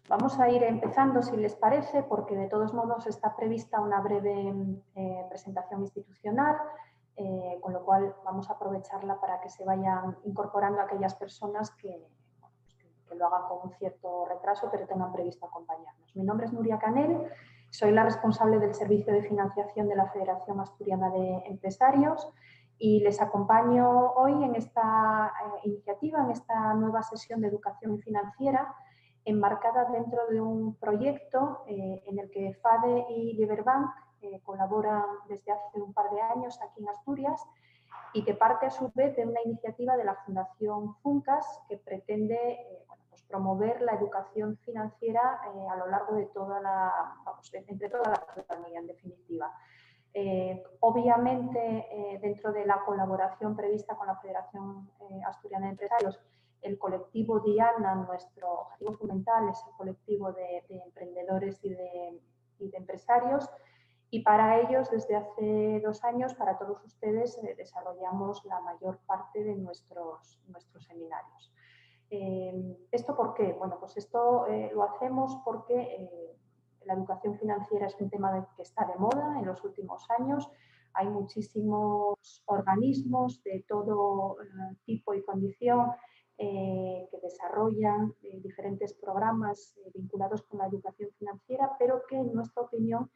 Vamos a ir empezando, si les parece, porque de todos modos está prevista una breve presentación institucional, con lo cual vamos a aprovecharla para que se vayan incorporando aquellas personas que lo hagan con un cierto retraso, pero tengan previsto acompañarnos. Mi nombre es Nuria Canel, soy la responsable del Servicio de Financiación de la Federación Asturiana de Empresarios y les acompaño hoy en esta iniciativa, en esta nueva sesión de educación financiera, enmarcada dentro de un proyecto en el que FADE y Liberbank colaboran desde hace un par de años aquí en Asturias y que parte a su vez de una iniciativa de la Fundación FUNCAS que pretende pues promover la educación financiera a lo largo de toda entre toda la ciudadanía, en definitiva. Obviamente, dentro de la colaboración prevista con la Federación Asturiana de Empresarios, el colectivo Diana, nuestro objetivo fundamental, es el colectivo de emprendedores y de empresarios, y para ellos, desde hace 2 años, para todos ustedes, desarrollamos la mayor parte de nuestros seminarios. ¿Esto por qué? Bueno, pues esto lo hacemos porque la educación financiera es un tema que está de moda en los últimos años. Hay muchísimos organismos de todo tipo y condición que desarrollan diferentes programas vinculados con la educación financiera, pero que, en nuestra opinión,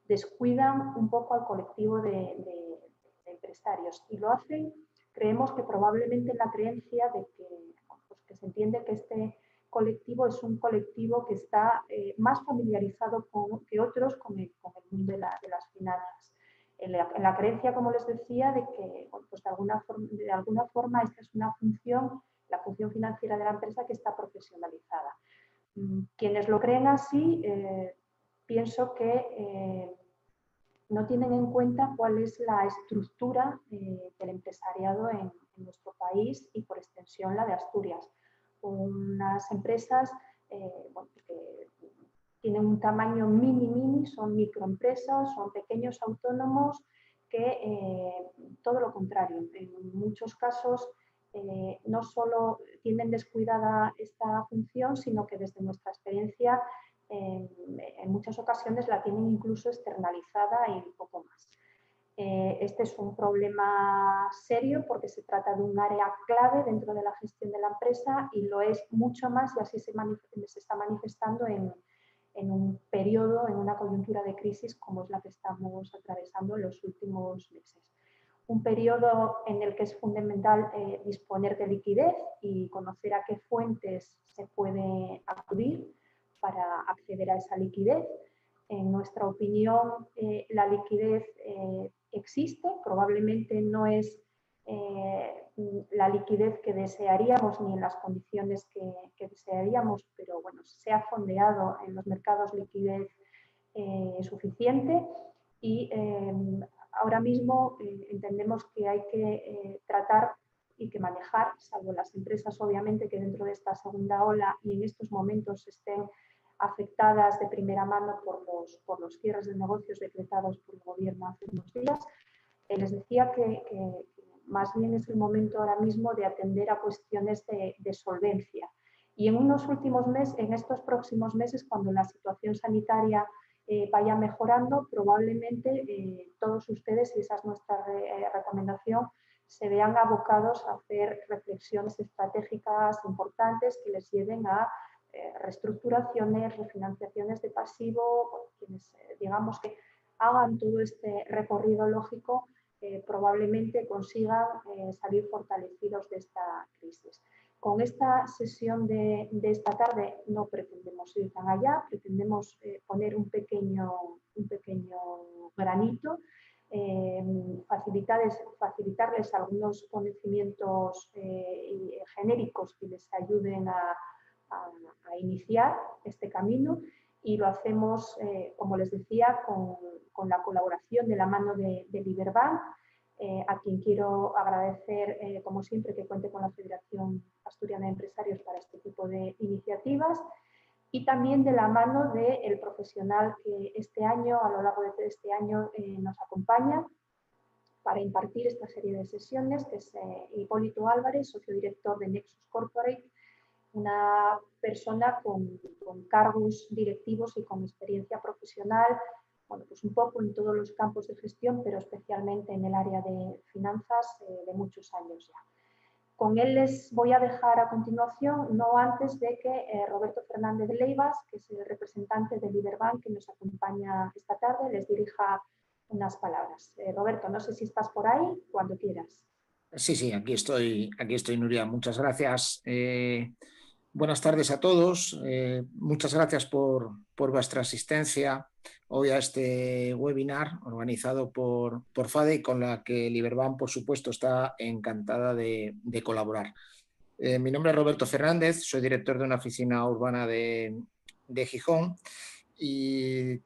descuidan un poco al colectivo de empresarios. Y lo hacen, creemos que probablemente en la creencia de que se entiende que este colectivo es un colectivo que está más familiarizado que otros con el mundo de las finanzas. En la creencia, como les decía, de que pues de alguna forma esta es una función, la función financiera de la empresa, que está profesionalizada. Quienes lo creen así, pienso que no tienen en cuenta cuál es la estructura del empresariado en nuestro país y, por extensión, la de Asturias. Unas empresas que tienen un tamaño mini, son microempresas, son pequeños autónomos que, todo lo contrario, en muchos casos no solo tienen descuidada esta función, sino que desde nuestra experiencia en muchas ocasiones la tienen incluso externalizada y poco más. Este es un problema serio porque se trata de un área clave dentro de la gestión de la empresa y lo es mucho más, y así se está manifestando en un periodo, en una coyuntura de crisis como es la que estamos atravesando en los últimos meses. Un periodo en el que es fundamental disponer de liquidez y conocer a qué fuentes se puede acudir para acceder a esa liquidez. En nuestra opinión, la liquidez existe, probablemente no es la liquidez que desearíamos ni en las condiciones que desearíamos, pero bueno, se ha fondeado en los mercados liquidez suficiente y ahora mismo entendemos que hay que tratar y que manejar, salvo las empresas obviamente que dentro de esta segunda ola y en estos momentos estén afectadas de primera mano por los cierres de negocios decretados por el Gobierno hace unos días. Les decía que más bien es el momento ahora mismo de atender a cuestiones de solvencia. Y en estos próximos meses, cuando la situación sanitaria vaya mejorando, probablemente todos ustedes, y esa es nuestra recomendación, se vean abocados a hacer reflexiones estratégicas importantes que les lleven a reestructuraciones, refinanciaciones de pasivo, quienes digamos que hagan todo este recorrido lógico, probablemente consigan salir fortalecidos de esta crisis. Con esta sesión de esta tarde no pretendemos ir tan allá, pretendemos poner un pequeño granito, facilitarles algunos conocimientos genéricos que les ayuden a iniciar este camino, y lo hacemos, como les decía, con la colaboración de la mano de Liberbank, a quien quiero agradecer, como siempre, que cuente con la Federación Asturiana de Empresarios para este tipo de iniciativas, y también de la mano del profesional que este año, a lo largo de este año, nos acompaña para impartir esta serie de sesiones, que es Hipólito Álvarez, socio director de Nexus Corporate, una persona con cargos directivos y con experiencia profesional, bueno, pues un poco en todos los campos de gestión, pero especialmente en el área de finanzas de muchos años ya. Con él les voy a dejar a continuación, no antes de que Roberto Fernández Leivas, que es el representante de Liberbank que nos acompaña esta tarde, les dirija unas palabras. Roberto, no sé si estás por ahí, cuando quieras. Sí, sí, aquí estoy, Nuria. Muchas gracias. Buenas tardes a todos. Muchas gracias por vuestra asistencia hoy a este webinar organizado por FADE y con la que Liberbank, por supuesto, está encantada de colaborar. Mi nombre es Roberto Fernández, soy director de una oficina urbana de Gijón y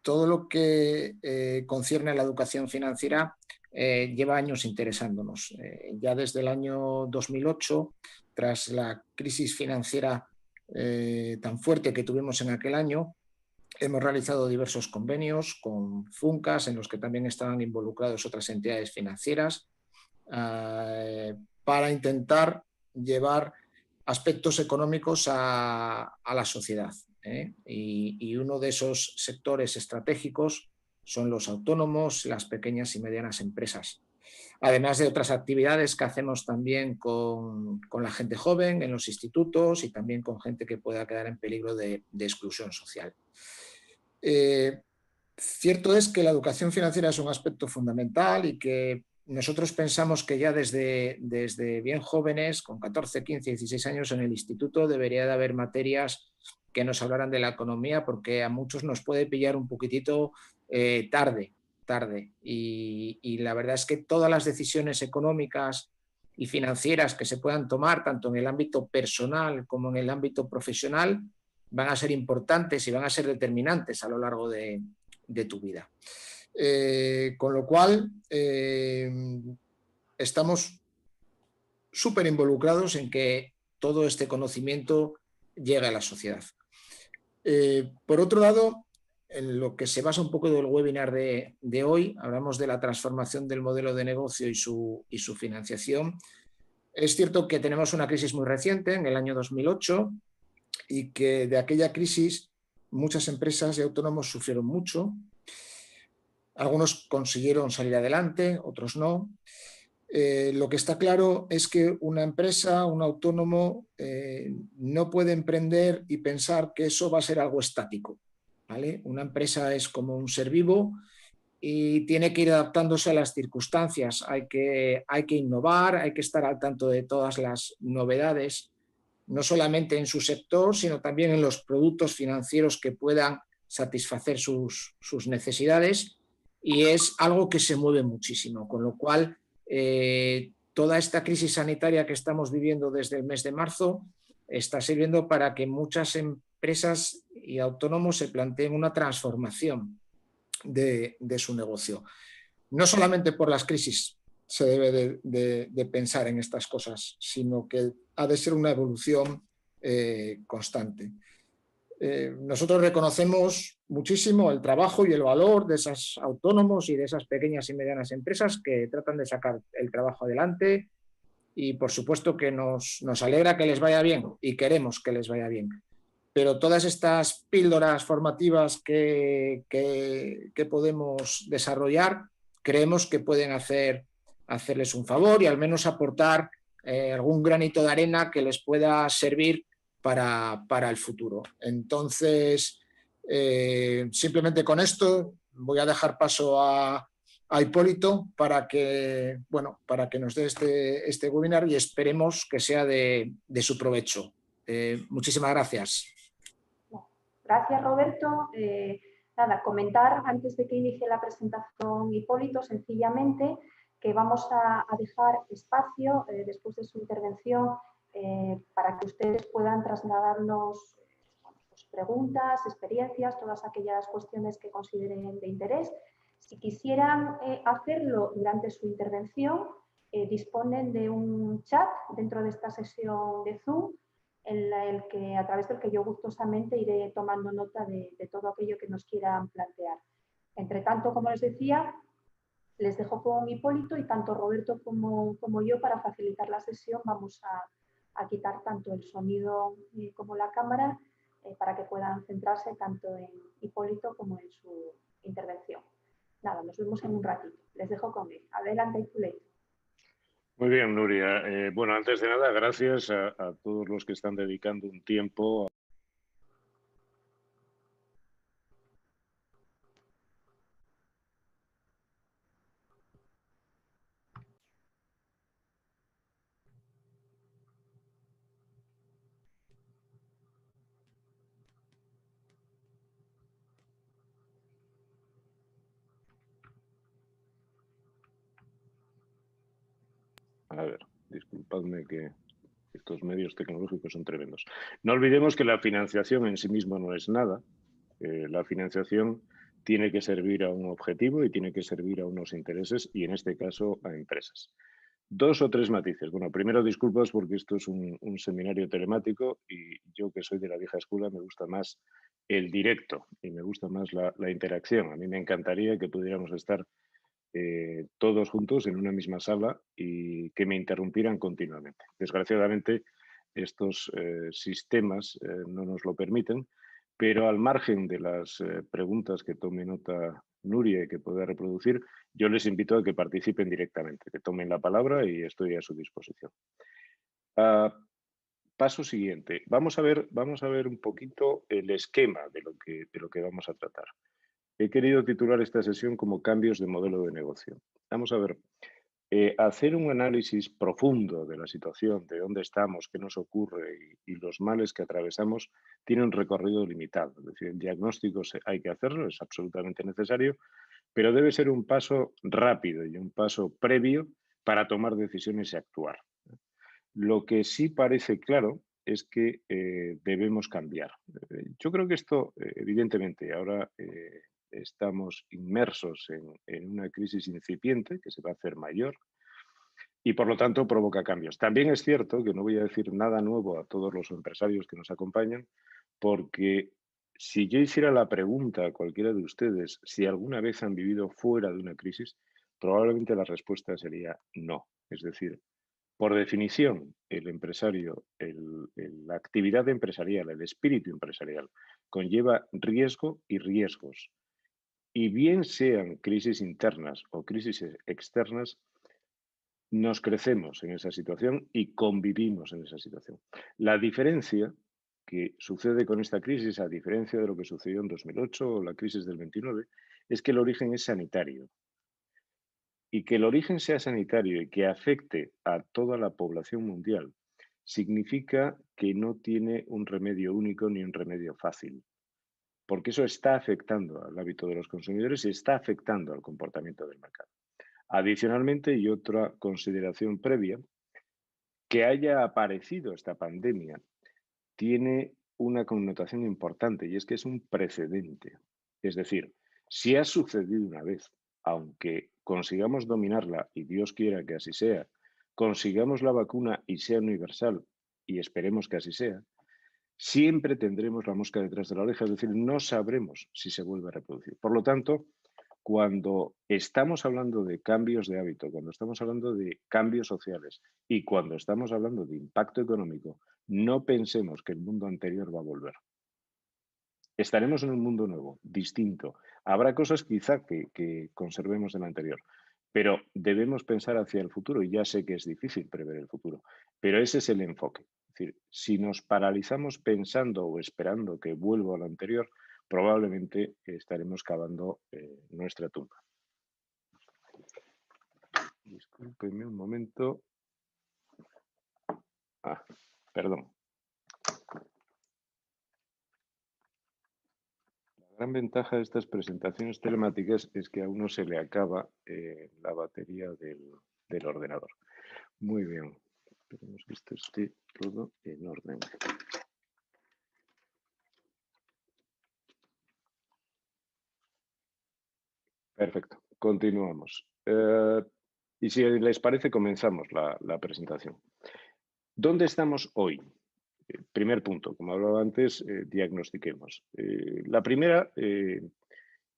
todo lo que concierne a la educación financiera lleva años interesándonos. Ya desde el año 2008, tras la crisis financiera tan fuerte que tuvimos en aquel año, hemos realizado diversos convenios con FUNCAS, en los que también estaban involucrados otras entidades financieras, para intentar llevar aspectos económicos a la sociedad. Y uno de esos sectores estratégicos son los autónomos, las pequeñas y medianas empresas. Además de otras actividades que hacemos también con la gente joven en los institutos y también con gente que pueda quedar en peligro de exclusión social. Cierto es que la educación financiera es un aspecto fundamental y que nosotros pensamos que ya desde bien jóvenes, con 14, 15, 16 años en el instituto, debería de haber materias que nos hablaran de la economía, porque a muchos nos puede pillar un poquitito tarde. Y la verdad es que todas las decisiones económicas y financieras que se puedan tomar, tanto en el ámbito personal como en el ámbito profesional, van a ser importantes y van a ser determinantes a lo largo de tu vida. Con lo cual, estamos súper involucrados en que todo este conocimiento llegue a la sociedad. Por otro lado, en lo que se basa un poco del webinar de hoy, hablamos de la transformación del modelo de negocio y su financiación. Es cierto que tenemos una crisis muy reciente, en el año 2008, y que de aquella crisis muchas empresas y autónomos sufrieron mucho. Algunos consiguieron salir adelante, otros no. Lo que está claro es que una empresa, un autónomo, no puede emprender y pensar que eso va a ser algo estático, ¿vale? Una empresa es como un ser vivo y tiene que ir adaptándose a las circunstancias. Hay que innovar, hay que estar al tanto de todas las novedades, no solamente en su sector, sino también en los productos financieros que puedan satisfacer sus necesidades, y es algo que se mueve muchísimo, con lo cual toda esta crisis sanitaria que estamos viviendo desde el mes de marzo está sirviendo para que muchas empresas y autónomos se planteen una transformación de su negocio. No solamente por las crisis se debe de pensar en estas cosas, sino que ha de ser una evolución constante. Nosotros reconocemos muchísimo el trabajo y el valor de esos autónomos y de esas pequeñas y medianas empresas que tratan de sacar el trabajo adelante, y por supuesto que nos alegra que les vaya bien y queremos que les vaya bien. Pero todas estas píldoras formativas que podemos desarrollar, creemos que pueden hacerles un favor y al menos aportar algún granito de arena que les pueda servir para el futuro. Entonces, simplemente con esto voy a dejar paso a Hipólito para que nos dé este webinar y esperemos que sea de su provecho. Muchísimas gracias. Gracias, Roberto. Nada, comentar antes de que inicie la presentación Hipólito, sencillamente, que vamos a dejar espacio después de su intervención para que ustedes puedan trasladarnos sus preguntas, experiencias, todas aquellas cuestiones que consideren de interés. Si quisieran hacerlo durante su intervención, disponen de un chat dentro de esta sesión de Zoom, a través del que yo gustosamente iré tomando nota de todo aquello que nos quieran plantear. Entre tanto, como les decía, les dejo con Hipólito y tanto Roberto como yo, para facilitar la sesión, vamos a a quitar tanto el sonido como la cámara para que puedan centrarse tanto en Hipólito como en su intervención. Nada, nos vemos en un ratito. Les dejo con él. Adelante, Hipólito. Muy bien, Nuria. Bueno, antes de nada, gracias a todos los que están dedicando un tiempo. A ver, disculpadme que estos medios tecnológicos son tremendos. No olvidemos que la financiación en sí misma no es nada. La financiación tiene que servir a un objetivo y tiene que servir a unos intereses y en este caso a empresas. 2 o 3 matices. Bueno, primero disculpas porque esto es un seminario telemático y yo que soy de la vieja escuela me gusta más el directo y me gusta más la interacción. A mí me encantaría que pudiéramos estar todos juntos en una misma sala y que me interrumpieran continuamente. Desgraciadamente, estos sistemas no nos lo permiten, pero al margen de las preguntas que tome nota Nuria y que pueda reproducir, yo les invito a que participen directamente, que tomen la palabra y estoy a su disposición. Paso siguiente. Vamos a ver un poquito el esquema de lo que vamos a tratar. He querido titular esta sesión como cambios de modelo de negocio. Vamos a ver, hacer un análisis profundo de la situación, de dónde estamos, qué nos ocurre y los males que atravesamos, tiene un recorrido limitado. Es decir, el diagnóstico hay que hacerlo, es absolutamente necesario, pero debe ser un paso rápido y un paso previo para tomar decisiones y actuar. Lo que sí parece claro es que debemos cambiar. Yo creo que esto, evidentemente, ahora estamos inmersos en una crisis incipiente que se va a hacer mayor y, por lo tanto, provoca cambios. También es cierto que no voy a decir nada nuevo a todos los empresarios que nos acompañan, porque si yo hiciera la pregunta a cualquiera de ustedes si alguna vez han vivido fuera de una crisis, probablemente la respuesta sería no. Es decir, por definición, el empresario, la actividad empresarial, el espíritu empresarial, conlleva riesgo y riesgos. Y bien sean crisis internas o crisis externas, nos crecemos en esa situación y convivimos en esa situación. La diferencia que sucede con esta crisis, a diferencia de lo que sucedió en 2008 o la crisis del 29, es que el origen es sanitario. Y que el origen sea sanitario y que afecte a toda la población mundial significa que no tiene un remedio único ni un remedio fácil, porque eso está afectando al hábito de los consumidores y está afectando al comportamiento del mercado. Adicionalmente, y otra consideración previa, que haya aparecido esta pandemia tiene una connotación importante y es que es un precedente. Es decir, si ha sucedido una vez, aunque consigamos dominarla, y Dios quiera que así sea, consigamos la vacuna y sea universal, y esperemos que así sea, siempre tendremos la mosca detrás de la oreja, es decir, no sabremos si se vuelve a reproducir. Por lo tanto, cuando estamos hablando de cambios de hábito, cuando estamos hablando de cambios sociales y cuando estamos hablando de impacto económico, no pensemos que el mundo anterior va a volver. Estaremos en un mundo nuevo, distinto. Habrá cosas quizá que conservemos del anterior, pero debemos pensar hacia el futuro y ya sé que es difícil prever el futuro, pero ese es el enfoque. Es decir, si nos paralizamos pensando o esperando que vuelva a lo anterior, probablemente estaremos cavando nuestra tumba. Discúlpenme un momento. Perdón. La gran ventaja de estas presentaciones telemáticas es que a uno se le acaba la batería del ordenador. Muy bien. Esperemos que esto esté todo en orden. Perfecto. Continuamos. Y si les parece, comenzamos la presentación. ¿Dónde estamos hoy? Primer punto, como hablaba antes, diagnostiquemos. La primera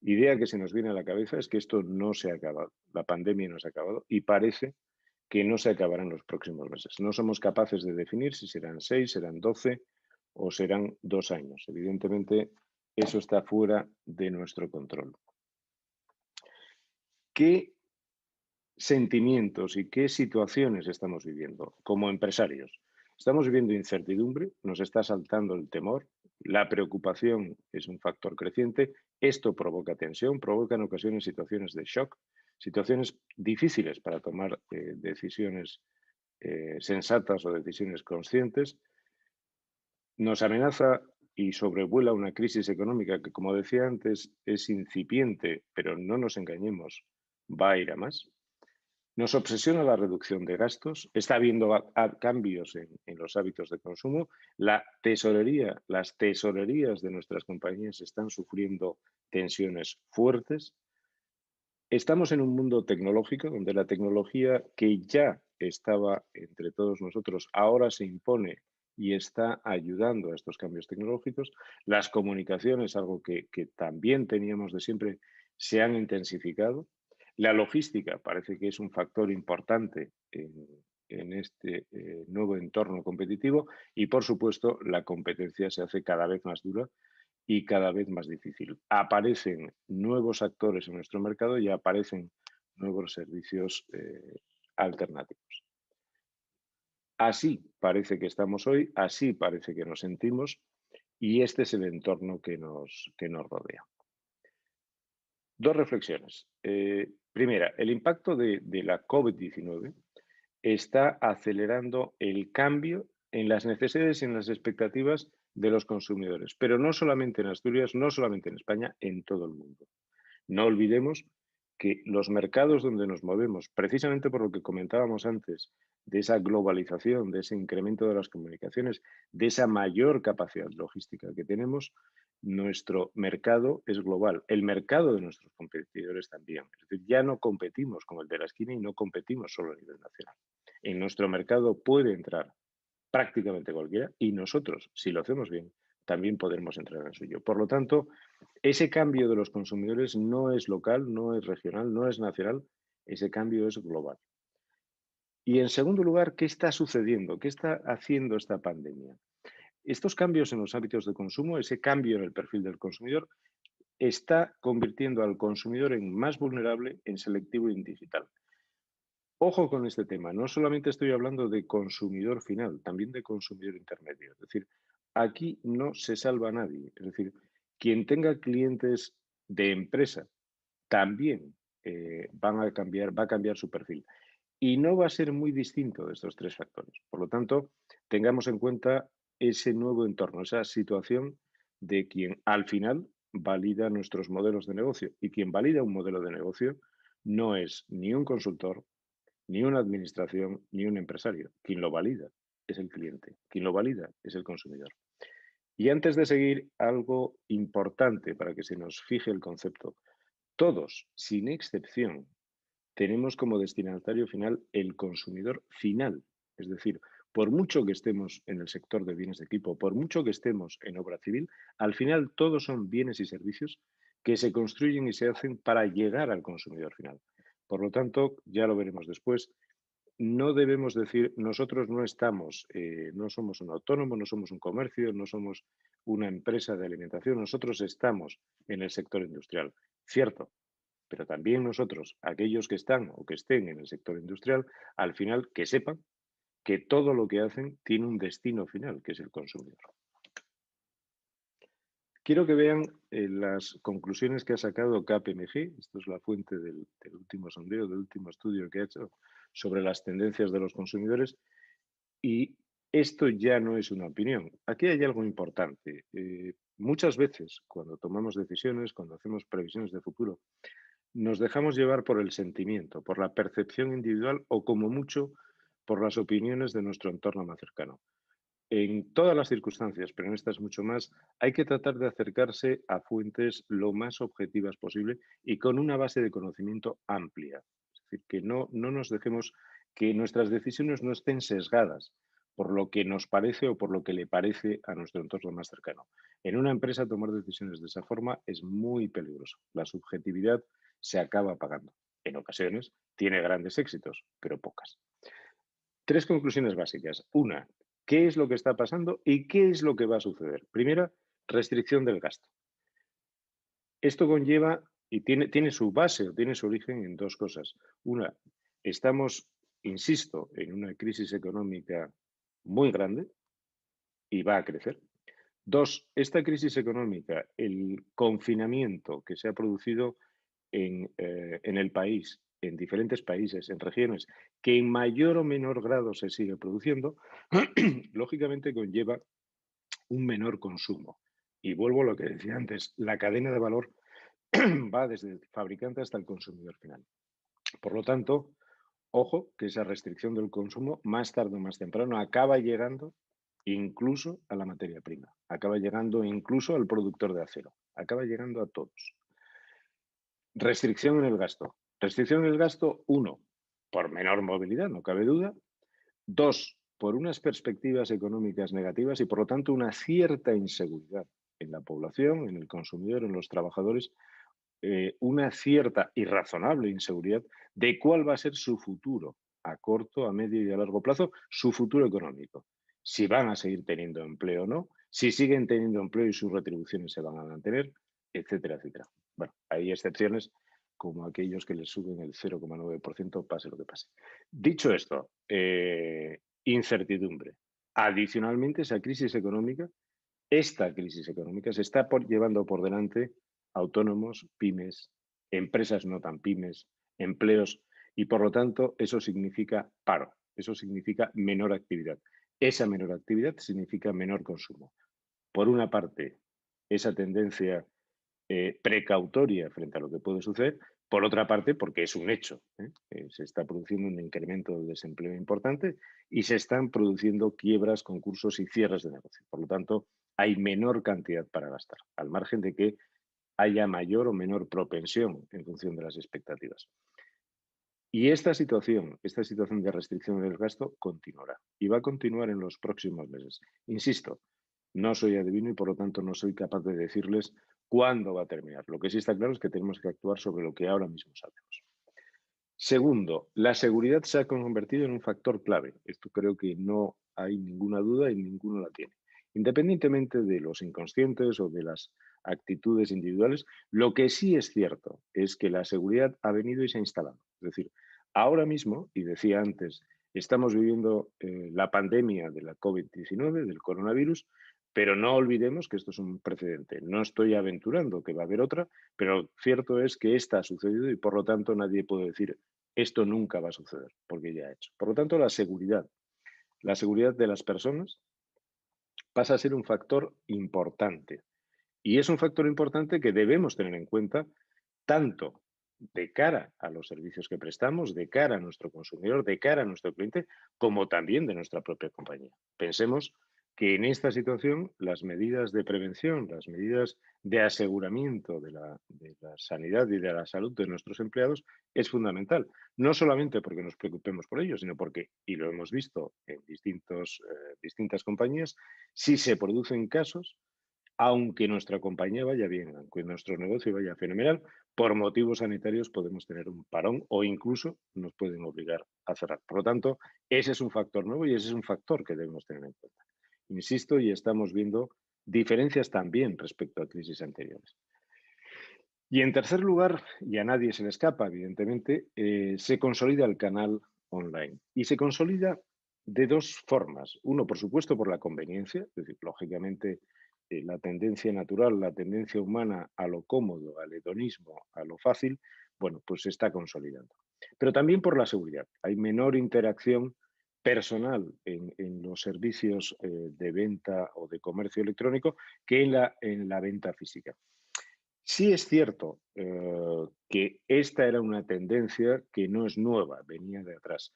idea que se nos viene a la cabeza es que esto no se ha acabado, la pandemia no se ha acabado y parece que no se acabará en los próximos meses. No somos capaces de definir si serán 6, serán 12 o serán 2 años. Evidentemente, eso está fuera de nuestro control. ¿Qué sentimientos y qué situaciones estamos viviendo como empresarios? Estamos viviendo incertidumbre, nos está asaltando el temor, la preocupación es un factor creciente, esto provoca tensión, provoca en ocasiones situaciones de shock, situaciones difíciles para tomar decisiones sensatas o decisiones conscientes. Nos amenaza y sobrevuela una crisis económica que, como decía antes, es incipiente, pero no nos engañemos, va a ir a más. Nos obsesiona la reducción de gastos, está habiendo cambios en los hábitos de consumo, las tesorerías de nuestras compañías están sufriendo tensiones fuertes. Estamos en un mundo tecnológico donde la tecnología que ya estaba entre todos nosotros ahora se impone y está ayudando a estos cambios tecnológicos. Las comunicaciones, algo que también teníamos de siempre, se han intensificado. La logística parece que es un factor importante en este nuevo entorno competitivo y, por supuesto, la competencia se hace cada vez más dura y cada vez más difícil. Aparecen nuevos actores en nuestro mercado y aparecen nuevos servicios alternativos. Así parece que estamos hoy, así parece que nos sentimos y este es el entorno que nos rodea. Dos reflexiones. Primera, el impacto de la COVID-19 está acelerando el cambio en las necesidades y en las expectativas de los consumidores, pero no solamente en Asturias, no solamente en España, en todo el mundo. No olvidemos que los mercados donde nos movemos, precisamente por lo que comentábamos antes, de esa globalización, de ese incremento de las comunicaciones, de esa mayor capacidad logística que tenemos, nuestro mercado es global. El mercado de nuestros competidores también. Es decir, ya no competimos con el de la esquina y no competimos solo a nivel nacional. En nuestro mercado puede entrar prácticamente cualquiera y nosotros, si lo hacemos bien, también podremos entrar en el suyo. Por lo tanto, ese cambio de los consumidores no es local, no es regional, no es nacional, ese cambio es global. Y en segundo lugar, ¿qué está sucediendo? ¿Qué está haciendo esta pandemia? Estos cambios en los hábitos de consumo, ese cambio en el perfil del consumidor, está convirtiendo al consumidor en más vulnerable, en selectivo y en digital. Ojo con este tema, no solamente estoy hablando de consumidor final, también de consumidor intermedio. Es decir, aquí no se salva a nadie. Es decir, quien tenga clientes de empresa también va a cambiar su perfil. Y no va a ser muy distinto de estos tres factores. Por lo tanto, tengamos en cuenta ese nuevo entorno, esa situación de quien al final valida nuestros modelos de negocio. Y quien valida un modelo de negocio no es ni un consultor, ni una administración, ni un empresario. Quien lo valida es el cliente. Quien lo valida es el consumidor. Y antes de seguir, algo importante para que se nos fije el concepto. Todos, sin excepción, tenemos como destinatario final el consumidor final. Es decir, por mucho que estemos en el sector de bienes de equipo, por mucho que estemos en obra civil, al final todos son bienes y servicios que se construyen y se hacen para llegar al consumidor final. Por lo tanto, ya lo veremos después, no debemos decir, nosotros no estamos, no somos un autónomo, no somos un comercio, no somos una empresa de alimentación, nosotros estamos en el sector industrial. Cierto, pero también nosotros, aquellos que están o que estén en el sector industrial, al final que sepan que todo lo que hacen tiene un destino final, que es el consumidor. Quiero que vean las conclusiones que ha sacado KPMG, esto es la fuente del último sondeo, del último estudio que ha hecho sobre las tendencias de los consumidores, y esto ya no es una opinión. Aquí hay algo importante. Muchas veces, cuando tomamos decisiones, cuando hacemos previsiones de futuro, nos dejamos llevar por el sentimiento, por la percepción individual o como mucho por las opiniones de nuestro entorno más cercano. En todas las circunstancias, pero en estas mucho más, hay que tratar de acercarse a fuentes lo más objetivas posible y con una base de conocimiento amplia. Es decir, que no nos dejemos que nuestras decisiones no estén sesgadas por lo que nos parece o por lo que le parece a nuestro entorno más cercano. En una empresa tomar decisiones de esa forma es muy peligroso. La subjetividad se acaba apagando. En ocasiones tiene grandes éxitos, pero pocas. 3 conclusiones básicas. Una, ¿qué es lo que está pasando y qué es lo que va a suceder? Primera, restricción del gasto. Esto conlleva y tiene su base o tiene su origen en 2 cosas. Una, estamos, insisto, en una crisis económica muy grande y va a crecer. 2, esta crisis económica, el confinamiento que se ha producido en el país, en diferentes países, en regiones, que en mayor o menor grado se sigue produciendo, lógicamente conlleva un menor consumo. Y vuelvo a lo que decía antes, la cadena de valor va desde el fabricante hasta el consumidor final. Por lo tanto, ojo que esa restricción del consumo más tarde o más temprano acaba llegando incluso a la materia prima, acaba llegando incluso al productor de acero, acaba llegando a todos. Restricción en el gasto. Restricción en el gasto, 1, por menor movilidad, no cabe duda. 2, por unas perspectivas económicas negativas y por lo tanto una cierta inseguridad en la población, en el consumidor, en los trabajadores, una cierta y razonable inseguridad de cuál va a ser su futuro a corto, a medio y a largo plazo, su futuro económico. Si van a seguir teniendo empleo o no, si siguen teniendo empleo y sus retribuciones se van a mantener, etcétera, etcétera. Bueno, hay excepciones como aquellos que les suben el 0,9%, pase lo que pase. Dicho esto, incertidumbre. Adicionalmente, esta crisis económica se está llevando por delante autónomos, pymes, empresas no tan pymes, empleos, y por lo tanto eso significa paro, eso significa menor actividad. Esa menor actividad significa menor consumo. Por una parte, esa tendencia precautoria frente a lo que puede suceder, por otra parte, porque es un hecho, se está produciendo un incremento del desempleo importante y se están produciendo quiebras, concursos y cierres de negocio. Por lo tanto, hay menor cantidad para gastar, al margen de que haya mayor o menor propensión en función de las expectativas. Y esta situación de restricción del gasto continuará y va a continuar en los próximos meses. Insisto, no soy adivino y por lo tanto no soy capaz de decirles cuándo va a terminar. Lo que sí está claro es que tenemos que actuar sobre lo que ahora mismo sabemos. Segundo, la seguridad se ha convertido en un factor clave. Esto creo que no hay ninguna duda y ninguno la tiene. Independientemente de los inconscientes o de las actitudes individuales, lo que sí es cierto es que la seguridad ha venido y se ha instalado. Es decir, ahora mismo, y decía antes, estamos viviendo la pandemia de la COVID-19, del coronavirus, pero no olvidemos que esto es un precedente. No estoy aventurando que va a haber otra, pero cierto es que esta ha sucedido y por lo tanto nadie puede decir esto nunca va a suceder, porque ya ha hecho. Por lo tanto, la seguridad de las personas pasa a ser un factor importante. Y es un factor importante que debemos tener en cuenta tanto de cara a los servicios que prestamos, de cara a nuestro consumidor, de cara a nuestro cliente, como también de nuestra propia compañía. Pensemos que en esta situación las medidas de prevención, las medidas de aseguramiento de la sanidad y de la salud de nuestros empleados es fundamental. No solamente porque nos preocupemos por ellos, sino porque, y lo hemos visto en distintas compañías, si se producen casos, aunque nuestra compañía vaya bien, aunque nuestro negocio vaya fenomenal, por motivos sanitarios podemos tener un parón o incluso nos pueden obligar a cerrar. Por lo tanto, ese es un factor nuevo y ese es un factor que debemos tener en cuenta. Insisto, y estamos viendo diferencias también respecto a crisis anteriores. Y en tercer lugar, y a nadie se le escapa, evidentemente, se consolida el canal online. Y se consolida de 2 formas. Uno, por supuesto, por la conveniencia, es decir, lógicamente, la tendencia natural, la tendencia humana a lo cómodo, al hedonismo, a lo fácil, bueno, pues se está consolidando. Pero también por la seguridad. Hay menor interacción personal en los servicios de venta o de comercio electrónico que en la venta física. Sí es cierto que esta era una tendencia que no es nueva, venía de atrás.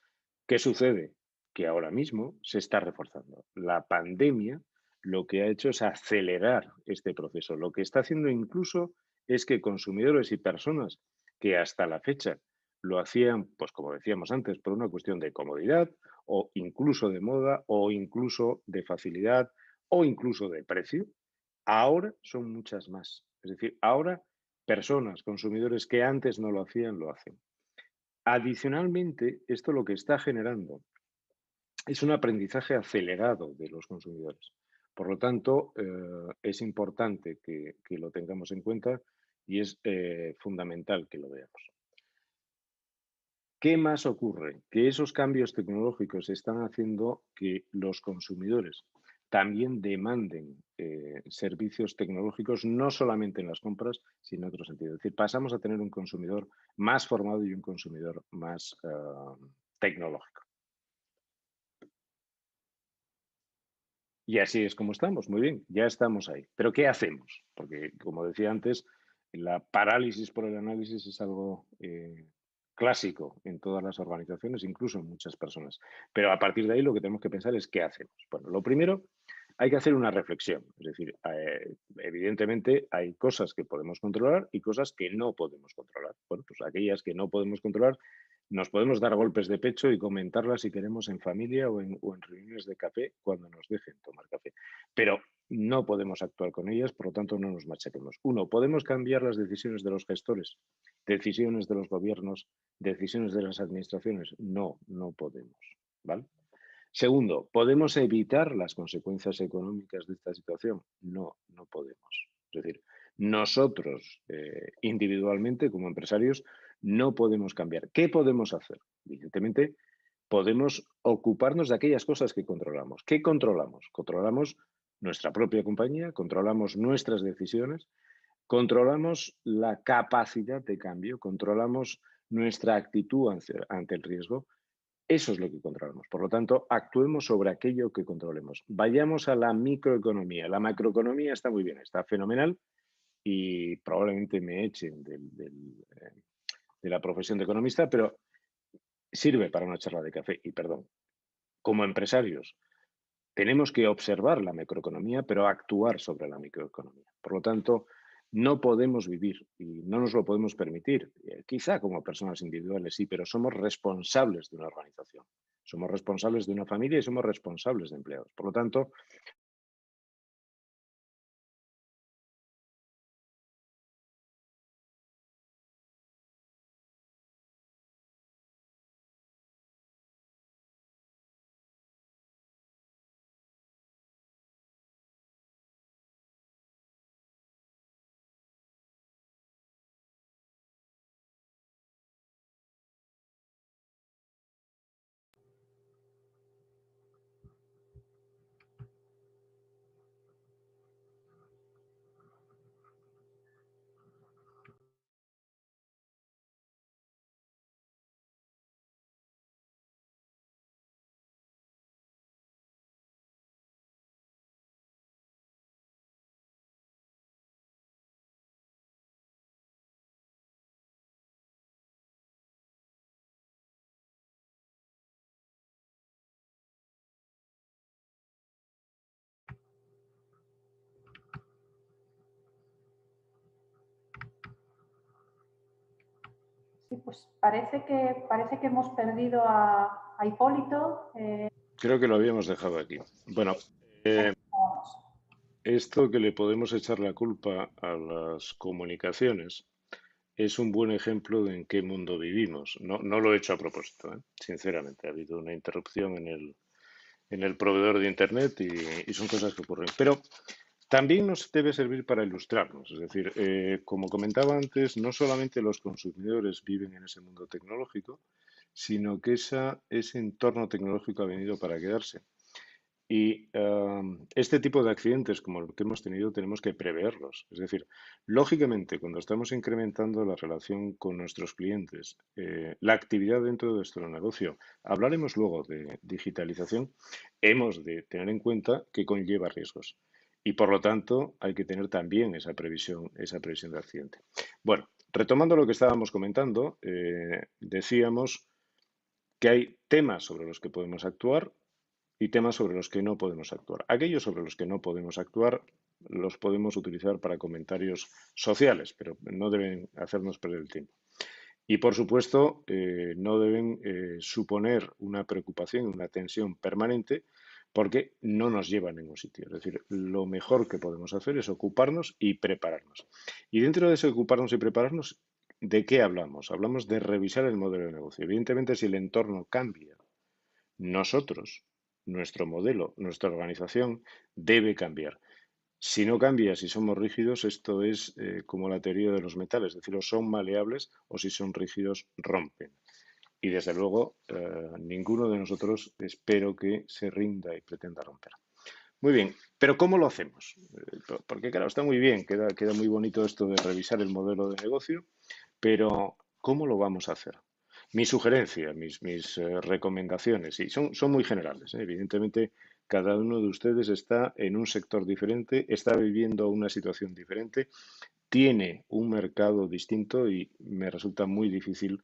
¿Qué sucede? Que ahora mismo se está reforzando. La pandemia lo que ha hecho es acelerar este proceso. Lo que está haciendo incluso es que consumidores y personas que hasta la fecha lo hacían, pues como decíamos antes, por una cuestión de comodidad o incluso de moda o incluso de facilidad o incluso de precio, ahora son muchas más. Es decir, ahora personas, consumidores que antes no lo hacían, lo hacen. Adicionalmente, esto lo que está generando es un aprendizaje acelerado de los consumidores. Por lo tanto, es importante que lo tengamos en cuenta y es fundamental que lo veamos. ¿Qué más ocurre? Que esos cambios tecnológicos están haciendo que los consumidores también demanden servicios tecnológicos, no solamente en las compras, sino en otro sentido. Es decir, pasamos a tener un consumidor más formado y un consumidor más tecnológico. Y así es como estamos, muy bien, ya estamos ahí. Pero ¿qué hacemos? Porque, como decía antes, la parálisis por el análisis es algo clásico en todas las organizaciones, incluso en muchas personas. Pero a partir de ahí lo que tenemos que pensar es ¿qué hacemos? Bueno, lo primero, hay que hacer una reflexión. Es decir, evidentemente hay cosas que podemos controlar y cosas que no podemos controlar. Bueno, pues aquellas que no podemos controlar, nos podemos dar golpes de pecho y comentarlas si queremos en familia o en reuniones de café cuando nos dejen tomar café. Pero no podemos actuar con ellas, por lo tanto no nos machaquemos. Uno, podemos cambiar las decisiones de los gestores, decisiones de los gobiernos, decisiones de las administraciones. No, no podemos. ¿Vale? Segundo, ¿podemos evitar las consecuencias económicas de esta situación? No, no podemos. Es decir, nosotros individualmente como empresarios no podemos cambiar. ¿Qué podemos hacer? Evidentemente, podemos ocuparnos de aquellas cosas que controlamos. ¿Qué controlamos? Controlamos nuestra propia compañía, controlamos nuestras decisiones, controlamos la capacidad de cambio, controlamos nuestra actitud ante el riesgo. Eso es lo que controlamos. Por lo tanto, actuemos sobre aquello que controlemos. Vayamos a la microeconomía. La macroeconomía está muy bien, está fenomenal y probablemente me echen de la profesión de economista, pero sirve para una charla de café. Y perdón, como empresarios tenemos que observar la macroeconomía, pero actuar sobre la microeconomía. Por lo tanto, no podemos vivir y no nos lo podemos permitir. Quizá como personas individuales sí, pero somos responsables de una organización. Somos responsables de una familia y somos responsables de empleados. Por lo tanto, Sí, pues parece que hemos perdido a Hipólito. creo que lo habíamos dejado aquí. Bueno, esto que le podemos echar la culpa a las comunicaciones es un buen ejemplo de en qué mundo vivimos. No, no lo he hecho a propósito, sinceramente. Ha habido una interrupción en el proveedor de Internet y son cosas que ocurren. Pero también nos debe servir para ilustrarnos. Es decir, como comentaba antes, no solamente los consumidores viven en ese mundo tecnológico, sino que ese entorno tecnológico ha venido para quedarse. Y este tipo de accidentes como el que hemos tenido tenemos que preverlos. Es decir, lógicamente, cuando estamos incrementando la relación con nuestros clientes, la actividad dentro de nuestro negocio, hablaremos luego de digitalización, hemos de tener en cuenta que conlleva riesgos. Y por lo tanto, hay que tener también esa previsión de accidente. Bueno, retomando lo que estábamos comentando, decíamos que hay temas sobre los que podemos actuar y temas sobre los que no podemos actuar. Aquellos sobre los que no podemos actuar los podemos utilizar para comentarios sociales, pero no deben hacernos perder el tiempo. Y, por supuesto, no deben suponer una preocupación, una tensión permanente, porque no nos lleva a ningún sitio. Es decir, lo mejor que podemos hacer es ocuparnos y prepararnos. Y dentro de ese ocuparnos y prepararnos, ¿de qué hablamos? Hablamos de revisar el modelo de negocio. Evidentemente, si el entorno cambia, nosotros nuestro modelo, nuestra organización debe cambiar. Si no cambia, si somos rígidos, esto es como la teoría de los metales, es decir, o son maleables o si son rígidos, rompen. Y desde luego, ninguno de nosotros espero que se rinda y pretenda romper. Muy bien, pero ¿cómo lo hacemos? Porque claro, está muy bien, queda muy bonito esto de revisar el modelo de negocio, pero ¿cómo lo vamos a hacer? Mi sugerencia, mis recomendaciones, y son muy generales, ¿eh? Evidentemente, cada uno de ustedes está en un sector diferente, está viviendo una situación diferente, tiene un mercado distinto y me resulta muy difícil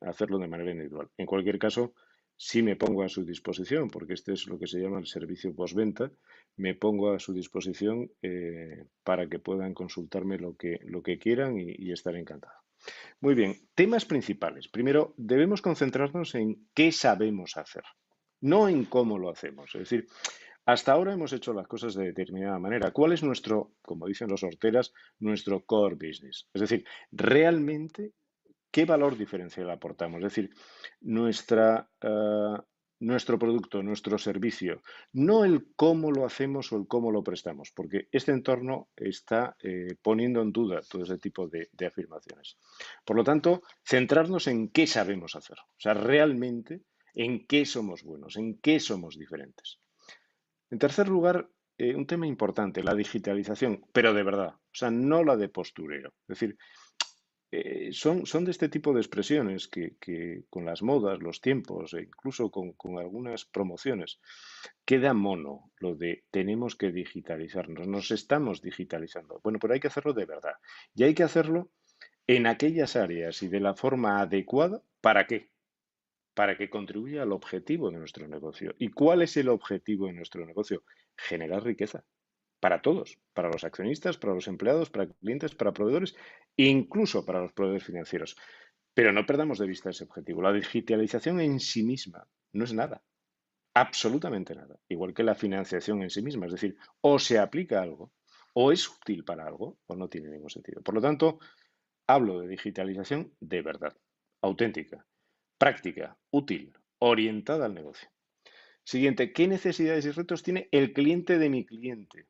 hacerlo de manera individual. En cualquier caso, sí me pongo a su disposición, porque este es lo que se llama el servicio postventa, me pongo a su disposición para que puedan consultarme lo que quieran y estaré encantado. Muy bien, temas principales. Primero, debemos concentrarnos en qué sabemos hacer, no en cómo lo hacemos. Es decir, hasta ahora hemos hecho las cosas de determinada manera. ¿Cuál es nuestro, como dicen los horteras, nuestro core business? Es decir, realmente, ¿qué valor diferencial aportamos? Es decir, nuestro producto, nuestro servicio, no el cómo lo hacemos o el cómo lo prestamos, porque este entorno está poniendo en duda todo ese tipo de afirmaciones. Por lo tanto, centrarnos en qué sabemos hacer, o sea, realmente en qué somos buenos, en qué somos diferentes. En tercer lugar, un tema importante, la digitalización, pero de verdad, o sea, no la de postureo. Es decir, son de este tipo de expresiones que con las modas, los tiempos e incluso con algunas promociones queda mono lo de tenemos que digitalizarnos, nos estamos digitalizando. Bueno, pero hay que hacerlo de verdad y hay que hacerlo en aquellas áreas y de la forma adecuada. ¿Para qué? Para que contribuya al objetivo de nuestro negocio. ¿Y cuál es el objetivo de nuestro negocio? Generar riqueza para todos, para los accionistas, para los empleados, para clientes, para proveedores, incluso para los proveedores financieros. Pero no perdamos de vista ese objetivo. La digitalización en sí misma no es nada, absolutamente nada, igual que la financiación en sí misma. Es decir, o se aplica algo, o es útil para algo, o no tiene ningún sentido. Por lo tanto, hablo de digitalización de verdad, auténtica, práctica, útil, orientada al negocio. Siguiente, ¿qué necesidades y retos tiene el cliente de mi cliente?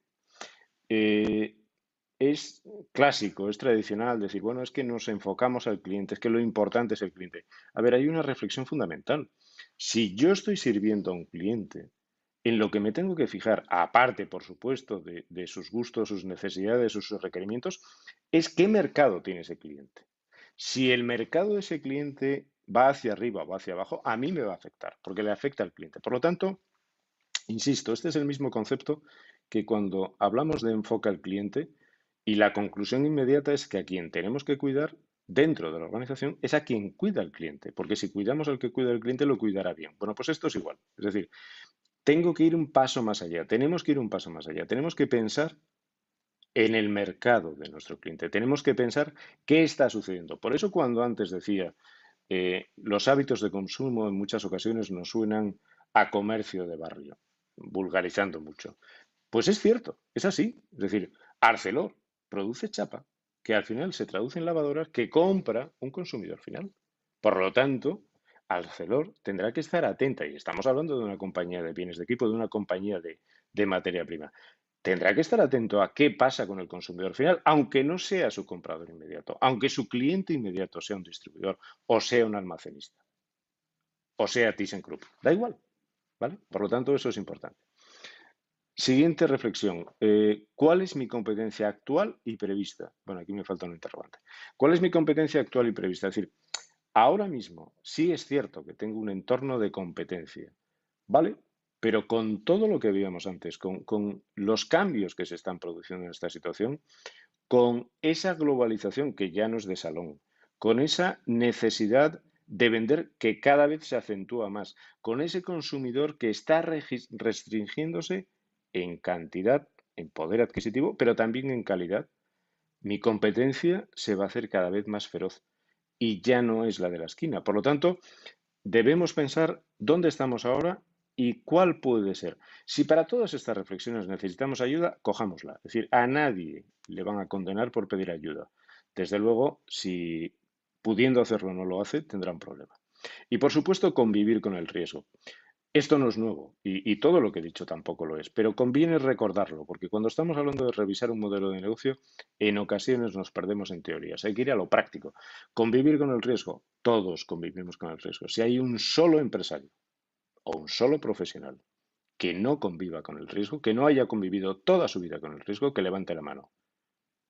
Es clásico, es tradicional decir, bueno, es que nos enfocamos al cliente, es que lo importante es el cliente. A ver, hay una reflexión fundamental. Si yo estoy sirviendo a un cliente, en lo que me tengo que fijar, aparte, por supuesto, de sus gustos, sus necesidades, sus requerimientos, es qué mercado tiene ese cliente. Si el mercado de ese cliente va hacia arriba o va hacia abajo, a mí me va a afectar, porque le afecta al cliente. Por lo tanto, insisto, este es el mismo concepto que cuando hablamos de enfoque al cliente y la conclusión inmediata es que a quien tenemos que cuidar dentro de la organización es a quien cuida al cliente, porque si cuidamos al que cuida al cliente lo cuidará bien. Bueno, pues esto es igual. Es decir, tengo que ir un paso más allá, tenemos que ir un paso más allá, tenemos que pensar en el mercado de nuestro cliente, tenemos que pensar qué está sucediendo. Por eso cuando antes decía, los hábitos de consumo en muchas ocasiones nos suenan a comercio de barrio, vulgarizando mucho. Pues es cierto, es así. Es decir, Arcelor produce chapa que al final se traduce en lavadoras que compra un consumidor final. Por lo tanto, Arcelor tendrá que estar atenta, y estamos hablando de una compañía de bienes de equipo, de una compañía de materia prima. Tendrá que estar atento a qué pasa con el consumidor final, aunque no sea su comprador inmediato, aunque su cliente inmediato sea un distribuidor o sea un almacenista o sea ThyssenKrupp. Da igual, ¿vale? Por lo tanto, eso es importante. Siguiente reflexión. ¿Cuál es mi competencia actual y prevista? Bueno, aquí me falta un interrogante. ¿Cuál es mi competencia actual y prevista? Es decir, ahora mismo sí es cierto que tengo un entorno de competencia, ¿vale? Pero con todo lo que veíamos antes, con los cambios que se están produciendo en esta situación, con esa globalización que ya no es de salón, con esa necesidad de vender que cada vez se acentúa más, con ese consumidor que está restringiéndose en cantidad, en poder adquisitivo, pero también en calidad, mi competencia se va a hacer cada vez más feroz y ya no es la de la esquina. Por lo tanto, debemos pensar dónde estamos ahora y cuál puede ser. Si para todas estas reflexiones necesitamos ayuda, cojámosla. Es decir, a nadie le van a condenar por pedir ayuda. Desde luego, si pudiendo hacerlo no lo hace, tendrá un problema. Y por supuesto, convivir con el riesgo. Esto no es nuevo y todo lo que he dicho tampoco lo es, pero conviene recordarlo, porque cuando estamos hablando de revisar un modelo de negocio, en ocasiones nos perdemos en teorías. Hay que ir a lo práctico. Convivir con el riesgo. Todos convivimos con el riesgo. Si hay un solo empresario o un solo profesional que no conviva con el riesgo, que no haya convivido toda su vida con el riesgo, que levante la mano.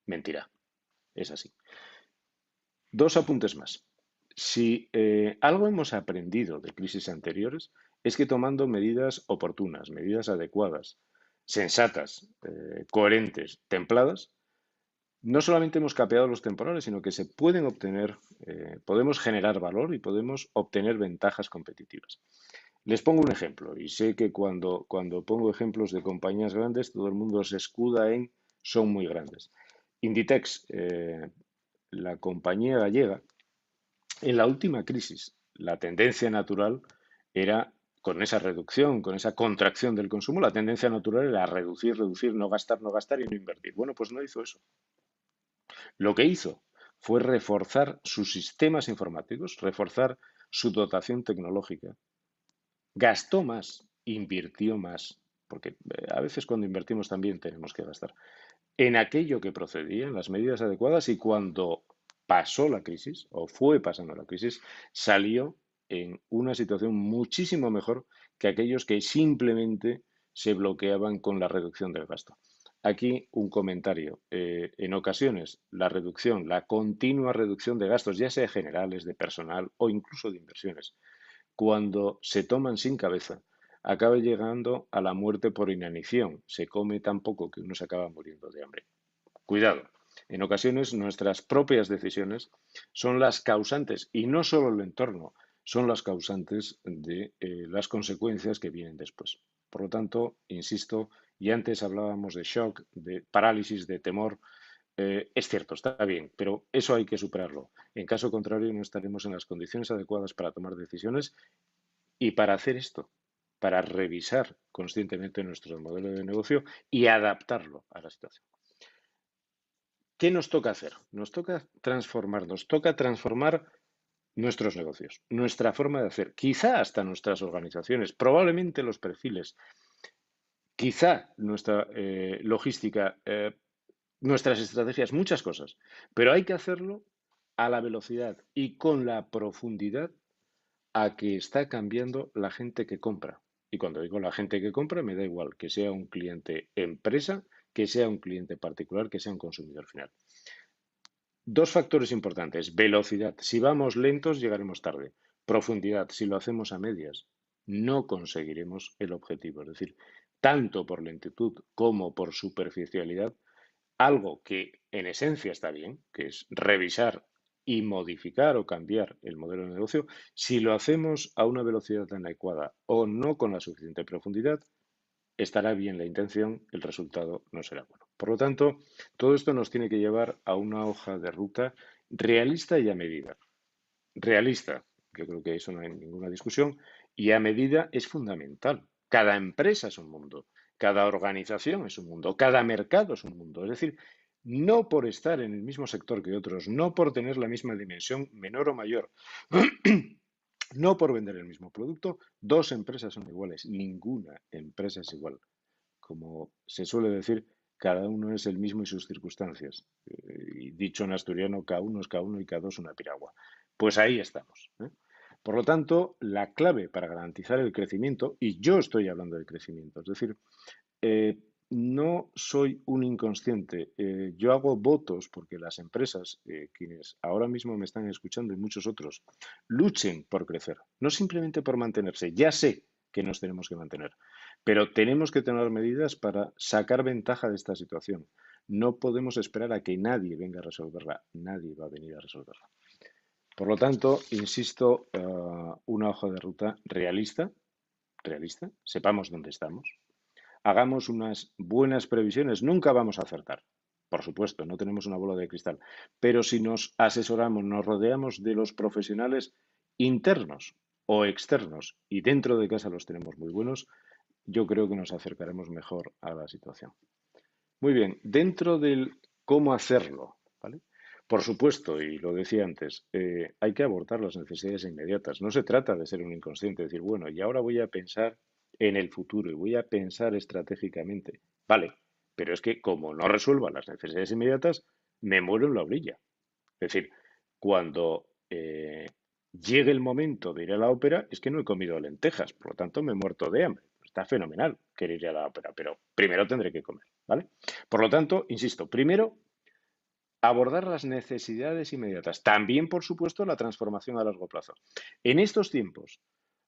Mentira. Es así. Dos apuntes más. Si algo hemos aprendido de crisis anteriores es que tomando medidas oportunas, medidas adecuadas, sensatas, coherentes, templadas, no solamente hemos capeado los temporales, sino que se pueden obtener, podemos generar valor y podemos obtener ventajas competitivas. Les pongo un ejemplo y sé que cuando pongo ejemplos de compañías grandes, todo el mundo se escuda en son muy grandes. Inditex, la compañía gallega, en la última crisis, la tendencia natural era, con esa reducción, con esa contracción del consumo, la tendencia natural era reducir, reducir, no gastar y no invertir. Bueno, pues no hizo eso. Lo que hizo fue reforzar sus sistemas informáticos, reforzar su dotación tecnológica. Gastó más, invirtió más, porque a veces cuando invertimos también tenemos que gastar, en aquello que procedía, en las medidas adecuadas, y cuando pasó la crisis, o fue pasando la crisis, salió en una situación muchísimo mejor que aquellos que simplemente se bloqueaban con la reducción del gasto. Aquí un comentario. En ocasiones, la reducción, la continua reducción de gastos, ya sea generales, de personal o incluso de inversiones, cuando se toman sin cabeza, acaba llegando a la muerte por inanición. Se come tan poco que uno se acaba muriendo de hambre. Cuidado, en ocasiones nuestras propias decisiones son las causantes, y no solo el entorno, son las causantes de las consecuencias que vienen después. Por lo tanto, insisto, y antes hablábamos de shock, de parálisis, de temor, es cierto, está bien, pero eso hay que superarlo. En caso contrario, no estaremos en las condiciones adecuadas para tomar decisiones y para hacer esto, para revisar conscientemente nuestro modelo de negocio y adaptarlo a la situación. ¿Qué nos toca hacer? Nos toca transformarnos, toca transformar nuestros negocios, nuestra forma de hacer, quizá hasta nuestras organizaciones, probablemente los perfiles, quizá nuestra logística, nuestras estrategias, muchas cosas, pero hay que hacerlo a la velocidad y con la profundidad a que está cambiando la gente que compra. Y cuando digo la gente que compra, me da igual que sea un cliente empresa, que sea un cliente particular, que sea un consumidor final. Dos factores importantes. Velocidad. Si vamos lentos, llegaremos tarde. Profundidad. Si lo hacemos a medias, no conseguiremos el objetivo. Es decir, tanto por lentitud como por superficialidad, algo que en esencia está bien, que es revisar y modificar o cambiar el modelo de negocio, si lo hacemos a una velocidad tan adecuada o no con la suficiente profundidad, estará bien la intención, el resultado no será bueno. Por lo tanto, todo esto nos tiene que llevar a una hoja de ruta realista y a medida. Realista, yo creo que eso no hay ninguna discusión, y a medida es fundamental. Cada empresa es un mundo, cada organización es un mundo, cada mercado es un mundo. Es decir, no por estar en el mismo sector que otros, no por tener la misma dimensión, menor o mayor, no por vender el mismo producto, dos empresas son iguales. Ninguna empresa es igual. Como se suele decir, cada uno es el mismo y sus circunstancias. Y dicho en asturiano, cada uno es cada uno y cada dos una piragua. Pues ahí estamos, ¿eh? Por lo tanto, la clave para garantizar el crecimiento, y yo estoy hablando de crecimiento, es decir, no soy un inconsciente. Yo hago votos porque las empresas, quienes ahora mismo me están escuchando y muchos otros, luchen por crecer, no simplemente por mantenerse. Ya sé que nos tenemos que mantener, pero tenemos que tener medidas para sacar ventaja de esta situación. No podemos esperar a que nadie venga a resolverla. Nadie va a venir a resolverla. Por lo tanto, insisto, una hoja de ruta realista, sepamos dónde estamos, hagamos unas buenas previsiones. Nunca vamos a acertar, por supuesto, no tenemos una bola de cristal, pero si nos asesoramos, nos rodeamos de los profesionales internos o externos y dentro de casa los tenemos muy buenos, yo creo que nos acercaremos mejor a la situación. Muy bien, dentro del cómo hacerlo, ¿vale? Por supuesto, y lo decía antes, hay que abordar las necesidades inmediatas. No se trata de ser un inconsciente, decir, bueno, y ahora voy a pensar en el futuro y voy a pensar estratégicamente. Vale, pero es que como no resuelva las necesidades inmediatas, me muero en la orilla. Es decir, cuando llegue el momento de ir a la ópera, es que no he comido lentejas, por lo tanto me he muerto de hambre. Está fenomenal querer ir a la ópera, pero primero tendré que comer, ¿vale? Por lo tanto, insisto, primero abordar las necesidades inmediatas. También, por supuesto, la transformación a largo plazo. En estos tiempos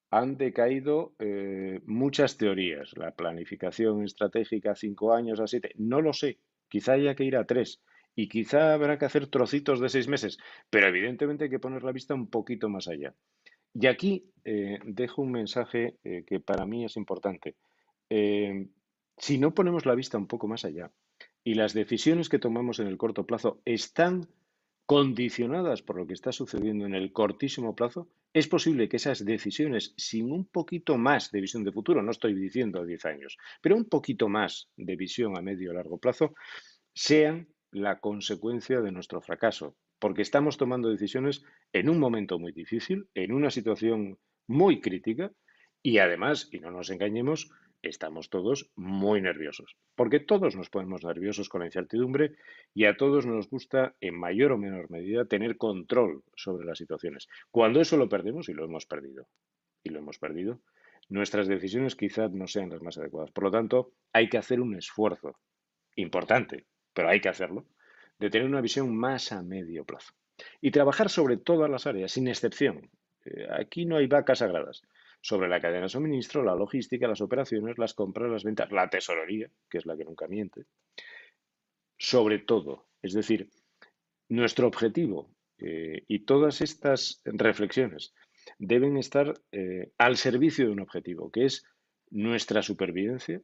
han decaído muchas teorías. La planificación estratégica 5 años a 7, no lo sé. Quizá haya que ir a 3 y quizá habrá que hacer trocitos de 6 meses, pero evidentemente hay que poner la vista un poquito más allá. Y aquí dejo un mensaje que para mí es importante. Eh, si no ponemos la vista un poco más allá y las decisiones que tomamos en el corto plazo están condicionadas por lo que está sucediendo en el cortísimo plazo, es posible que esas decisiones, sin un poquito más de visión de futuro, no estoy diciendo 10 años, pero un poquito más de visión a medio o largo plazo, sean la consecuencia de nuestro fracaso, porque estamos tomando decisiones en un momento muy difícil, en una situación muy crítica y además, y no nos engañemos, estamos todos muy nerviosos, porque todos nos ponemos nerviosos con la incertidumbre y a todos nos gusta, en mayor o menor medida, tener control sobre las situaciones. Cuando eso lo perdemos, y lo hemos perdido, nuestras decisiones quizás no sean las más adecuadas. Por lo tanto, hay que hacer un esfuerzo importante, pero hay que hacerlo, de tener una visión más a medio plazo. Y trabajar sobre todas las áreas, sin excepción. Aquí no hay vacas sagradas. Sobre la cadena de suministro, la logística, las operaciones, las compras, las ventas, la tesorería, que es la que nunca miente. Sobre todo, es decir, nuestro objetivo y todas estas reflexiones deben estar al servicio de un objetivo, que es nuestra supervivencia,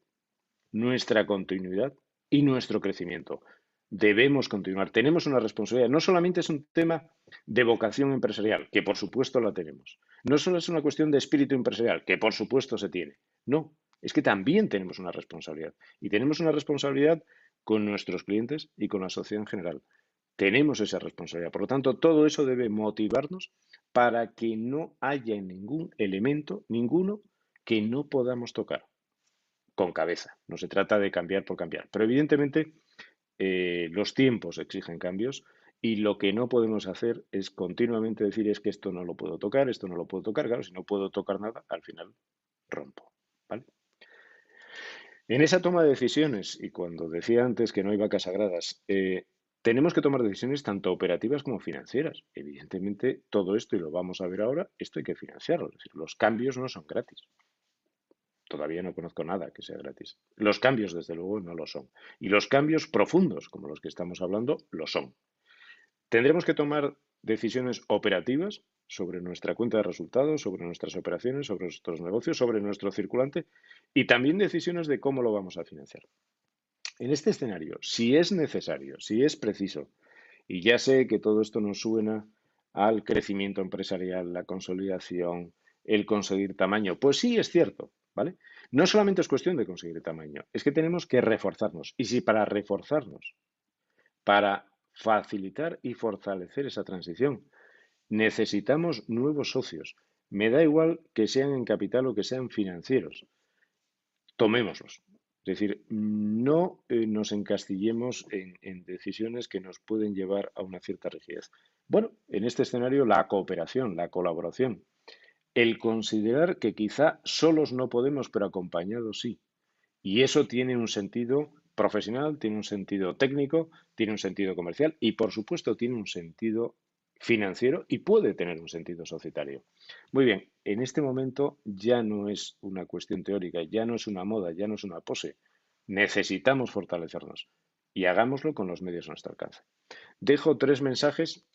nuestra continuidad y nuestro crecimiento. Debemos continuar. Tenemos una responsabilidad. No solamente es un tema de vocación empresarial, que por supuesto la tenemos. No solo es una cuestión de espíritu empresarial, que por supuesto se tiene. No, es que también tenemos una responsabilidad. Y tenemos una responsabilidad con nuestros clientes y con la sociedad en general. Tenemos esa responsabilidad. Por lo tanto, todo eso debe motivarnos para que no haya ningún elemento, ninguno, que no podamos tocar con cabeza. No se trata de cambiar por cambiar. Pero evidentemente los tiempos exigen cambios y lo que no podemos hacer es continuamente decir es que esto no lo puedo tocar, esto no lo puedo tocar. Claro, si no puedo tocar nada, al final rompo. ¿Vale? En esa toma de decisiones, y cuando decía antes que no hay vacas sagradas, tenemos que tomar decisiones tanto operativas como financieras. Evidentemente, todo esto, y lo vamos a ver ahora, esto hay que financiarlo. Es decir, los cambios no son gratis. Todavía no conozco nada que sea gratis. Los cambios, desde luego, no lo son. Y los cambios profundos, como los que estamos hablando, lo son. Tendremos que tomar decisiones operativas sobre nuestra cuenta de resultados, sobre nuestras operaciones, sobre nuestros negocios, sobre nuestro circulante y también decisiones de cómo lo vamos a financiar. En este escenario, si es necesario, si es preciso, y ya sé que todo esto nos suena al crecimiento empresarial, la consolidación, el conseguir tamaño, pues sí es cierto, ¿vale? No solamente es cuestión de conseguir tamaño, es que tenemos que reforzarnos. Y si para reforzarnos, para facilitar y fortalecer esa transición, necesitamos nuevos socios, me da igual que sean en capital o que sean financieros, tomémoslos. Es decir, no nos encastillemos en decisiones que nos pueden llevar a una cierta rigidez. Bueno, en este escenario la cooperación, la colaboración, el considerar que quizá solos no podemos, pero acompañados sí. Y eso tiene un sentido profesional, tiene un sentido técnico, tiene un sentido comercial y por supuesto tiene un sentido financiero y puede tener un sentido societario. Muy bien, en este momento ya no es una cuestión teórica, ya no es una moda, ya no es una pose. Necesitamos fortalecernos y hagámoslo con los medios a nuestro alcance. Dejo 3 mensajes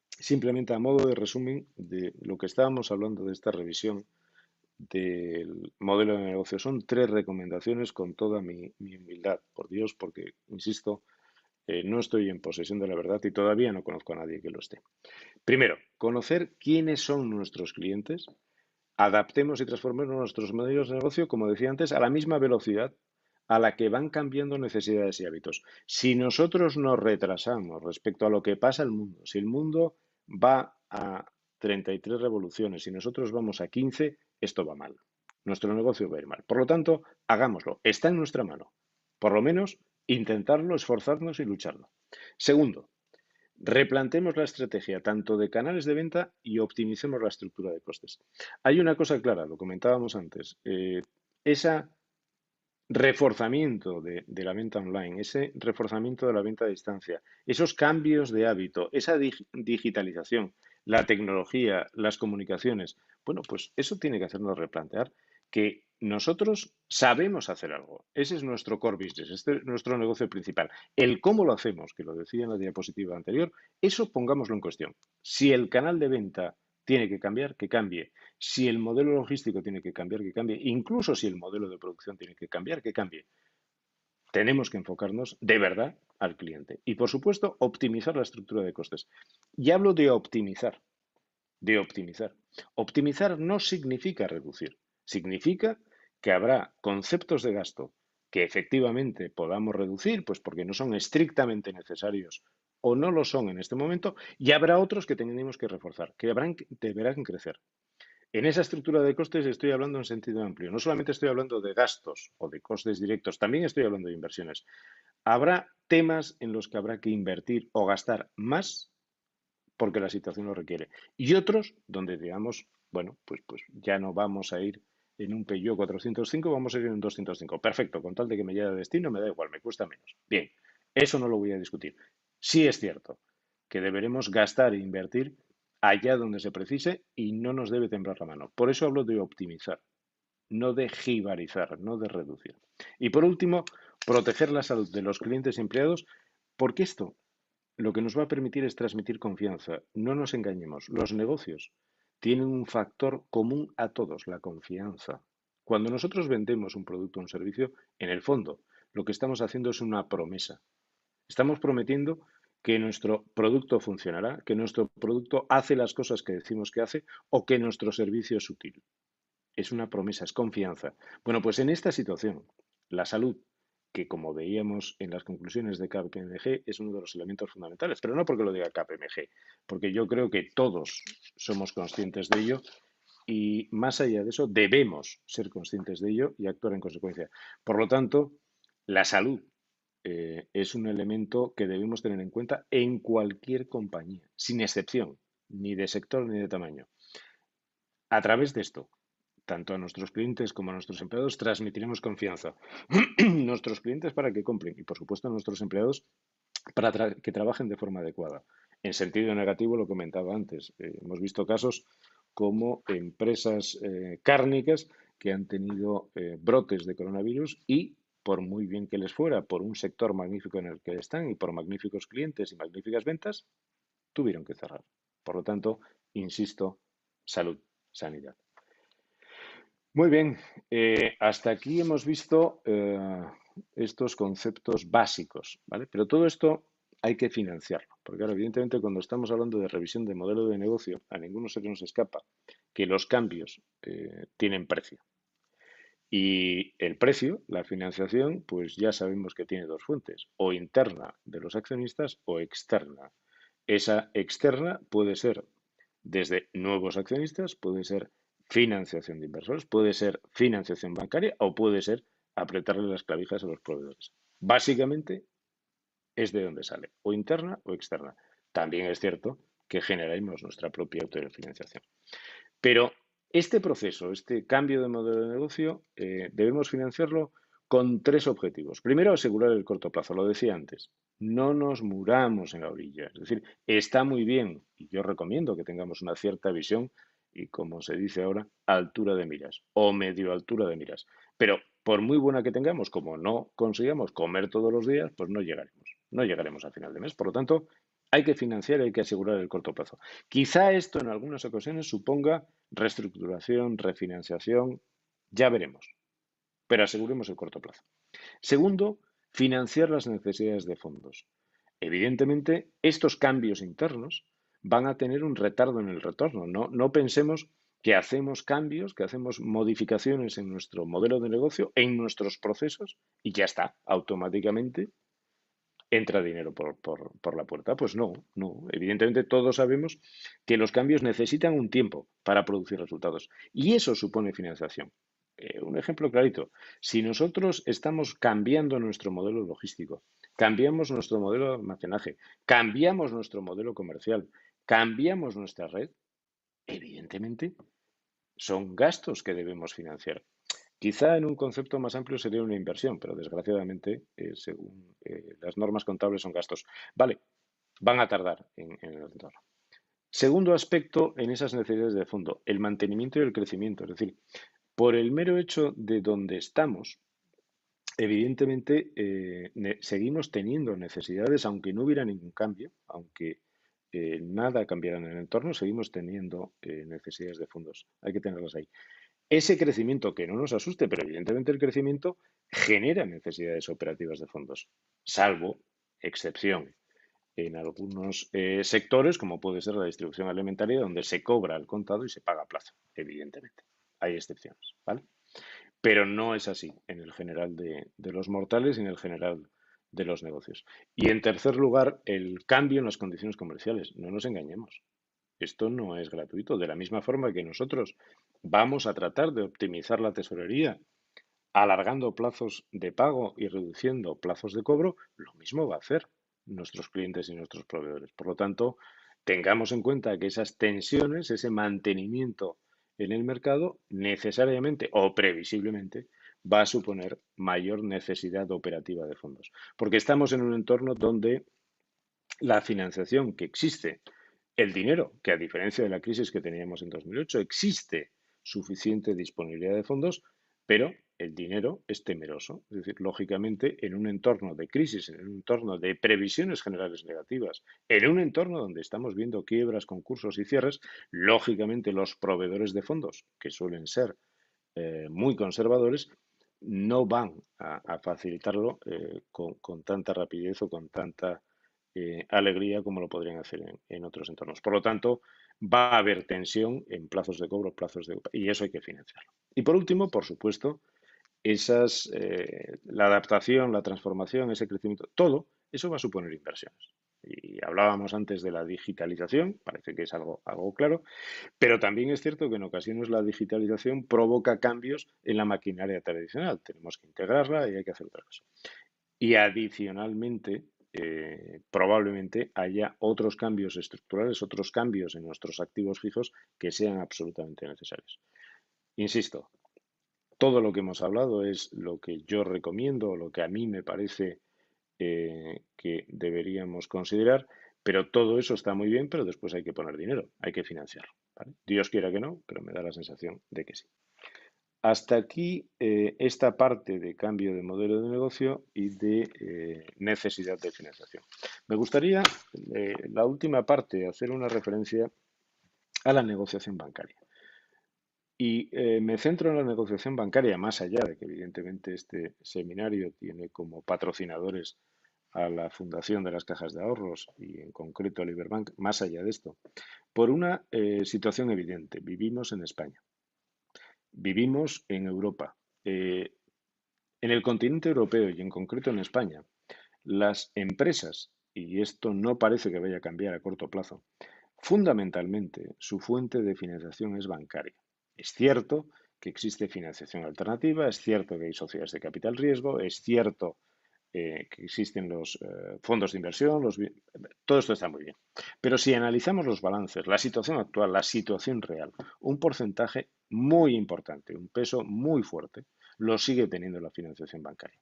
simplemente a modo de resumen de lo que estábamos hablando de esta revisión del modelo de negocio. Son 3 recomendaciones con toda mi humildad, por Dios, porque, insisto, no estoy en posesión de la verdad y todavía no conozco a nadie que lo esté. Primero, conocer quiénes son nuestros clientes, adaptemos y transformemos nuestros modelos de negocio, como decía antes, a la misma velocidad a la que van cambiando necesidades y hábitos. Si nosotros nos retrasamos respecto a lo que pasa en el mundo, si el mundo va a 33 revoluciones y nosotros vamos a 15, esto va mal. Nuestro negocio va a ir mal. Por lo tanto, hagámoslo. Está en nuestra mano. Por lo menos, intentarlo, esforzarnos y lucharlo. Segundo, replantemos la estrategia tanto de canales de venta y optimicemos la estructura de costes. Hay una cosa clara, lo comentábamos antes, ese reforzamiento de la venta online, ese reforzamiento de la venta a distancia, esos cambios de hábito, esa digitalización, la tecnología, las comunicaciones, bueno, pues eso tiene que hacernos replantear que nosotros sabemos hacer algo. Ese es nuestro core business, este es nuestro negocio principal. El cómo lo hacemos, que lo decía en la diapositiva anterior, eso pongámoslo en cuestión. Si el canal de venta tiene que cambiar, que cambie. Si el modelo logístico tiene que cambiar, que cambie. Incluso si el modelo de producción tiene que cambiar, que cambie. Tenemos que enfocarnos de verdad al cliente. Y, por supuesto, optimizar la estructura de costes. Y hablo de optimizar. De optimizar. Optimizar no significa reducir. Significa que habrá conceptos de gasto que efectivamente podamos reducir, pues porque no son estrictamente necesarios o no lo son en este momento, y habrá otros que tenemos que reforzar, que deberán crecer. En esa estructura de costes estoy hablando en sentido amplio. No solamente estoy hablando de gastos o de costes directos, también estoy hablando de inversiones. Habrá temas en los que habrá que invertir o gastar más porque la situación lo requiere. Y otros donde digamos, bueno, pues ya no vamos a ir en un Peugeot 405, vamos a ir en un 205. Perfecto, con tal de que me llegue a destino, me da igual, me cuesta menos. Bien, eso no lo voy a discutir. Sí es cierto que deberemos gastar e invertir allá donde se precise y no nos debe temblar la mano. Por eso hablo de optimizar, no de jibarizar, no de reducir. Y por último, proteger la salud de los clientes y empleados, porque esto lo que nos va a permitir es transmitir confianza. No nos engañemos, los negocios tienen un factor común a todos, la confianza. Cuando nosotros vendemos un producto o un servicio, en el fondo, lo que estamos haciendo es una promesa. Estamos prometiendo que nuestro producto funcionará, que nuestro producto hace las cosas que decimos que hace o que nuestro servicio es útil. Es una promesa, es confianza. Bueno, pues en esta situación, la salud, que como veíamos en las conclusiones de KPMG, es uno de los elementos fundamentales, pero no porque lo diga KPMG, porque yo creo que todos somos conscientes de ello y más allá de eso debemos ser conscientes de ello y actuar en consecuencia. Por lo tanto, la salud es un elemento que debemos tener en cuenta en cualquier compañía, sin excepción, ni de sector ni de tamaño. A través de esto, tanto a nuestros clientes como a nuestros empleados, transmitiremos confianza. Nuestros clientes para que compren y, por supuesto, a nuestros empleados para que trabajen de forma adecuada. En sentido negativo, lo comentaba antes, hemos visto casos como empresas cárnicas que han tenido brotes de coronavirus y, por muy bien que les fuera, por un sector magnífico en el que están y por magníficos clientes y magníficas ventas, tuvieron que cerrar. Por lo tanto, insisto, salud, sanidad. Muy bien, hasta aquí hemos visto estos conceptos básicos, ¿vale? Pero todo esto hay que financiarlo, porque ahora, evidentemente, cuando estamos hablando de revisión de modelo de negocio, a ninguno se nos escapa que los cambios tienen precio. Y el precio, la financiación, pues ya sabemos que tiene dos fuentes, o interna de los accionistas o externa. Esa externa puede ser desde nuevos accionistas, puede ser financiación de inversores, puede ser financiación bancaria o puede ser apretarle las clavijas a los proveedores. Básicamente es de donde sale, o interna o externa. También es cierto que generamos nuestra propia autofinanciación. Pero este proceso, este cambio de modelo de negocio, debemos financiarlo con tres objetivos. Primero, asegurar el corto plazo, lo decía antes. No nos muramos en la orilla. Es decir, está muy bien, y yo recomiendo que tengamos una cierta visión y, como se dice ahora, altura de miras o medio altura de miras. Pero por muy buena que tengamos, como no consigamos comer todos los días, pues no llegaremos. No llegaremos a final de mes. Por lo tanto, hay que financiar y hay que asegurar el corto plazo. Quizá esto en algunas ocasiones suponga reestructuración, refinanciación, ya veremos, pero aseguremos el corto plazo. Segundo, financiar las necesidades de fondos. Evidentemente, estos cambios internos van a tener un retardo en el retorno. No pensemos que hacemos cambios, que hacemos modificaciones en nuestro modelo de negocio, en nuestros procesos y ya está, automáticamente entra dinero por la puerta. Pues no, no. Evidentemente todos sabemos que los cambios necesitan un tiempo para producir resultados y eso supone financiación. Un ejemplo clarito, si nosotros estamos cambiando nuestro modelo logístico, cambiamos nuestro modelo de almacenaje, cambiamos nuestro modelo comercial, cambiamos nuestra red, evidentemente son gastos que debemos financiar. Quizá en un concepto más amplio sería una inversión, pero desgraciadamente, según las normas contables, son gastos. Vale, van a tardar en el entorno. Segundo aspecto en esas necesidades de fondo, el mantenimiento y el crecimiento. Es decir, por el mero hecho de donde estamos, evidentemente seguimos teniendo necesidades, aunque no hubiera ningún cambio, aunque nada cambiara en el entorno, seguimos teniendo necesidades de fondos. Hay que tenerlas ahí. Ese crecimiento, que no nos asuste, pero evidentemente el crecimiento genera necesidades operativas de fondos, salvo excepción en algunos sectores, como puede ser la distribución alimentaria, donde se cobra al contado y se paga a plazo, evidentemente. Hay excepciones, ¿vale? Pero no es así en el general de los mortales y en el general de los negocios. Y en tercer lugar, el cambio en las condiciones comerciales. No nos engañemos. Esto no es gratuito. De la misma forma que nosotros vamos a tratar de optimizar la tesorería alargando plazos de pago y reduciendo plazos de cobro, lo mismo va a hacer nuestros clientes y nuestros proveedores. Por lo tanto, tengamos en cuenta que esas tensiones, ese mantenimiento en el mercado, necesariamente o previsiblemente va a suponer mayor necesidad operativa de fondos. Porque estamos en un entorno donde la financiación que existe, el dinero, que a diferencia de la crisis que teníamos en 2008, existe suficiente disponibilidad de fondos, pero el dinero es temeroso. Es decir, lógicamente, en un entorno de crisis, en un entorno de previsiones generales negativas, en un entorno donde estamos viendo quiebras, concursos y cierres, lógicamente los proveedores de fondos, que suelen ser muy conservadores, no van a facilitarlo con tanta rapidez o con tanta alegría como lo podrían hacer en otros entornos. Por lo tanto, va a haber tensión en plazos de cobro, y eso hay que financiarlo. Y por último, por supuesto, la adaptación, la transformación, ese crecimiento, todo eso va a suponer inversiones. Y hablábamos antes de la digitalización, parece que es algo claro, pero también es cierto que en ocasiones la digitalización provoca cambios en la maquinaria tradicional. Tenemos que integrarla y hay que hacer otra cosa. Y adicionalmente, probablemente haya otros cambios estructurales, otros cambios en nuestros activos fijos que sean absolutamente necesarios. Insisto, todo lo que hemos hablado es lo que yo recomiendo, lo que a mí me parece que deberíamos considerar, pero todo eso está muy bien, pero después hay que poner dinero, hay que financiarlo, ¿vale? Dios quiera que no, pero me da la sensación de que sí. Hasta aquí esta parte de cambio de modelo de negocio y de necesidad de financiación. Me gustaría, la última parte, hacer una referencia a la negociación bancaria. Y me centro en la negociación bancaria, más allá de que evidentemente este seminario tiene como patrocinadores a la Fundación de las Cajas de Ahorros y en concreto a Liberbank, más allá de esto, por una situación evidente. Vivimos en España, vivimos en Europa. En el continente europeo y en concreto en España, las empresas, y esto no parece que vaya a cambiar a corto plazo, fundamentalmente su fuente de financiación es bancaria. Es cierto que existe financiación alternativa, es cierto que hay sociedades de capital riesgo, es cierto que existen los fondos de inversión, todo esto está muy bien. Pero si analizamos los balances, la situación actual, la situación real, un porcentaje muy importante, un peso muy fuerte, lo sigue teniendo la financiación bancaria.